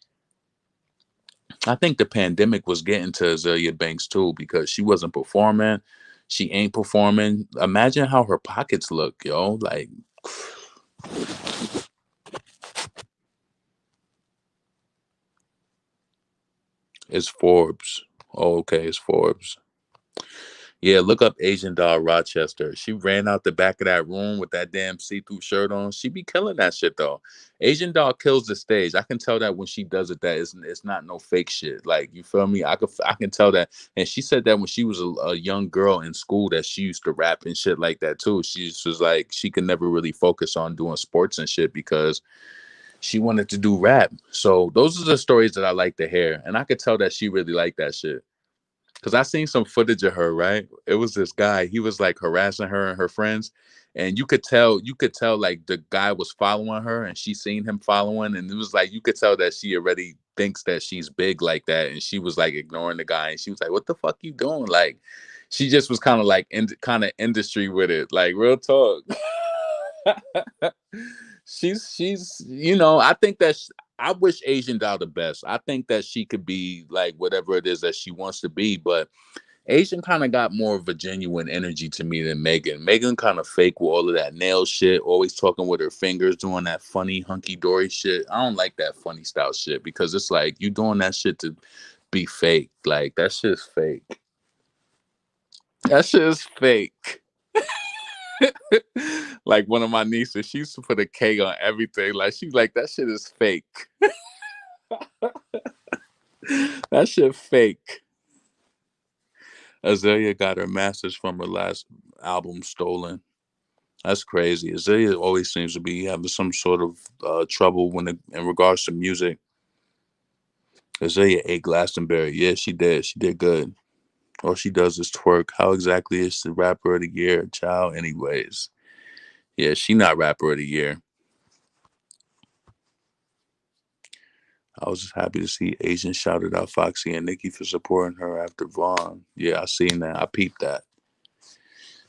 I think the pandemic was getting to Azealia Banks too because she wasn't performing. She ain't performing. Imagine how her pockets look, yo. Like, it's Forbes. Oh, okay, it's Forbes. Yeah, look up Asian doll Rochester. She ran out the back of that room with that damn see-through shirt on. She be killing that shit though. Asian doll kills the stage. I can tell that when she does it, that it's not no fake shit. Like you feel me? I can tell that. And she said that when she was a young girl in school that she used to rap and shit like that too. She just was like she could never really focus on doing sports and shit because she wanted to do rap. So those are the stories that I like to hear, and I could tell that she really liked that shit. Cause I seen some footage of her, right? It was this guy, he was like harassing her and her friends. And you could tell like the guy was following her and she seen him following. And it was like you could tell that she already thinks that she's big like that. And she was like ignoring the guy and she was like, what the fuck you doing? Like she just was kind of like kind of industry with it, like real talk. I think that I wish Asian Doll the best. I think that she could be like whatever it is that she wants to be, but Asian kind of got more of a genuine energy to me than Megan. Megan kind of fake with all of that nail shit, always talking with her fingers, doing that funny hunky dory shit. I don't like that funny style shit because it's like you doing that shit to be fake. Like that shit's fake. That shit is fake. Like one of my nieces, she used to put a K on everything. Like she's like, that shit is fake. That shit fake. Azalea got her masters from her last album stolen. That's crazy. Azalea always seems to be having some sort of trouble in regards to music. Azalea ate Glastonbury. Yeah, she did. She did good. All she does is twerk. How exactly is the rapper of the year, child? Anyways, yeah, she not rapper of the year. I was just happy to see Asian shouted out Foxy and Nicki for supporting her after Vaughn. Yeah, I seen that. I peeped that.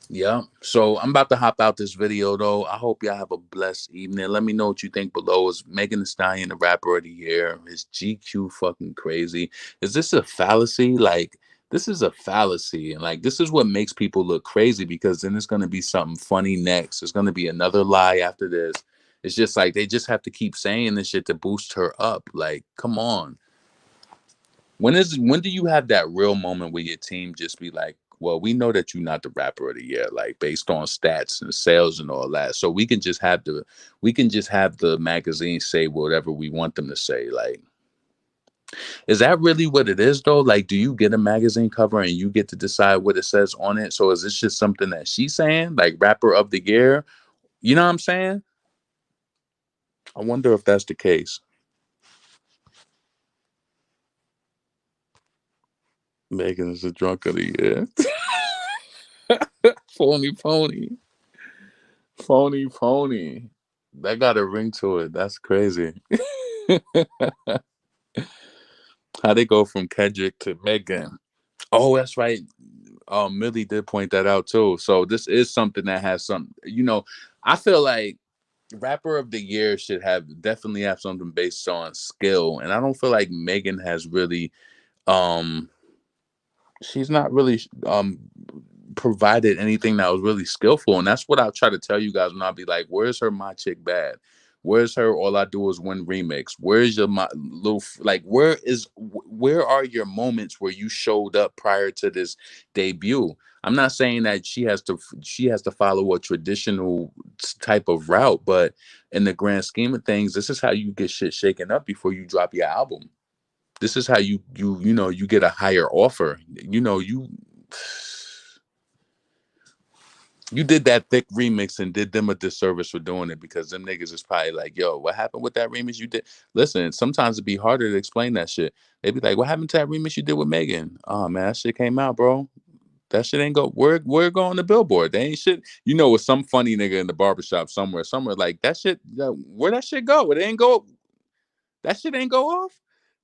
Yeah. So I'm about to hop out this video though. I hope y'all have a blessed evening. Let me know what you think below. Is Megan Thee Stallion the rapper of the year? Is GQ fucking crazy? Is this a fallacy? Like, this is a fallacy. And like, this is what makes people look crazy, because then it's gonna be something funny next. There's gonna be another lie after this. It's just like they just have to keep saying this shit to boost her up. Like, come on. When do you have that real moment where your team just be like, well, we know that you're not the rapper of the year, like based on stats and sales and all that. So we can just have the magazine say whatever we want them to say. Like, is that really what it is though? Like, do you get a magazine cover and you get to decide what it says on it? So is this just something that she's saying, like rapper of the year? You know what I'm saying? I wonder if that's the case. Megan is the drunk of the year. Phony pony. Phony pony. That got a ring to it. That's crazy. How they go from Kendrick to Megan. Oh, that's right. Millie did point that out too. So this is something that has some, I feel like rapper of the year should have definitely have something based on skill. And I don't feel like Megan has really um she's not really provided anything that was really skillful. And that's what I try to tell you guys when I be like, where's her My Chick Bad? Where's her All I Do Is Win remix? Where's your my little like where are your moments where you showed up prior to this debut? I'm not saying that she has to follow a traditional type of route, but in the grand scheme of things, this is how you get shit shaken up before you drop your album. This is how you get a higher offer. You did that thick remix and did them a disservice for doing it, because them niggas is probably like, yo, what happened with that remix you did? Listen, sometimes it'd be harder to explain that shit. They'd be like, what happened to that remix you did with Megan? Oh man, that shit came out, bro. That shit ain't go. We're going to Billboard. They ain't shit. With some funny nigga in the barbershop somewhere like that shit. Where that shit go? It ain't go. That shit ain't go off.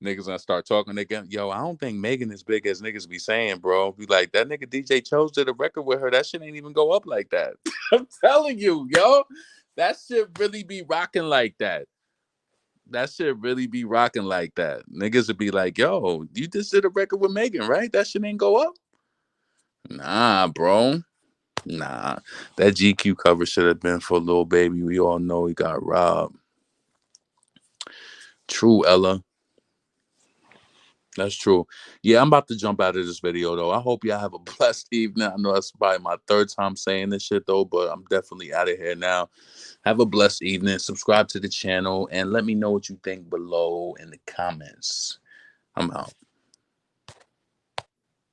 Niggas gonna start talking again. Yo, I don't think Megan is big as niggas be saying, bro. Be like, that nigga DJ Chose did a record with her. That shit ain't even go up like that. I'm telling you, yo. That shit really be rocking like that. That shit really be rocking like that. Niggas would be like, yo, you just did a record with Megan, right? That shit ain't go up. Nah, bro. Nah. That GQ cover should have been for Lil Baby. We all know he got robbed. True, Ella. That's true. Yeah, I'm about to jump out of this video though. I hope y'all have a blessed evening. I know that's probably my third time saying this shit though, but I'm definitely out of here now. Have a blessed evening. Subscribe to the channel and let me know what you think below in the comments. I'm out.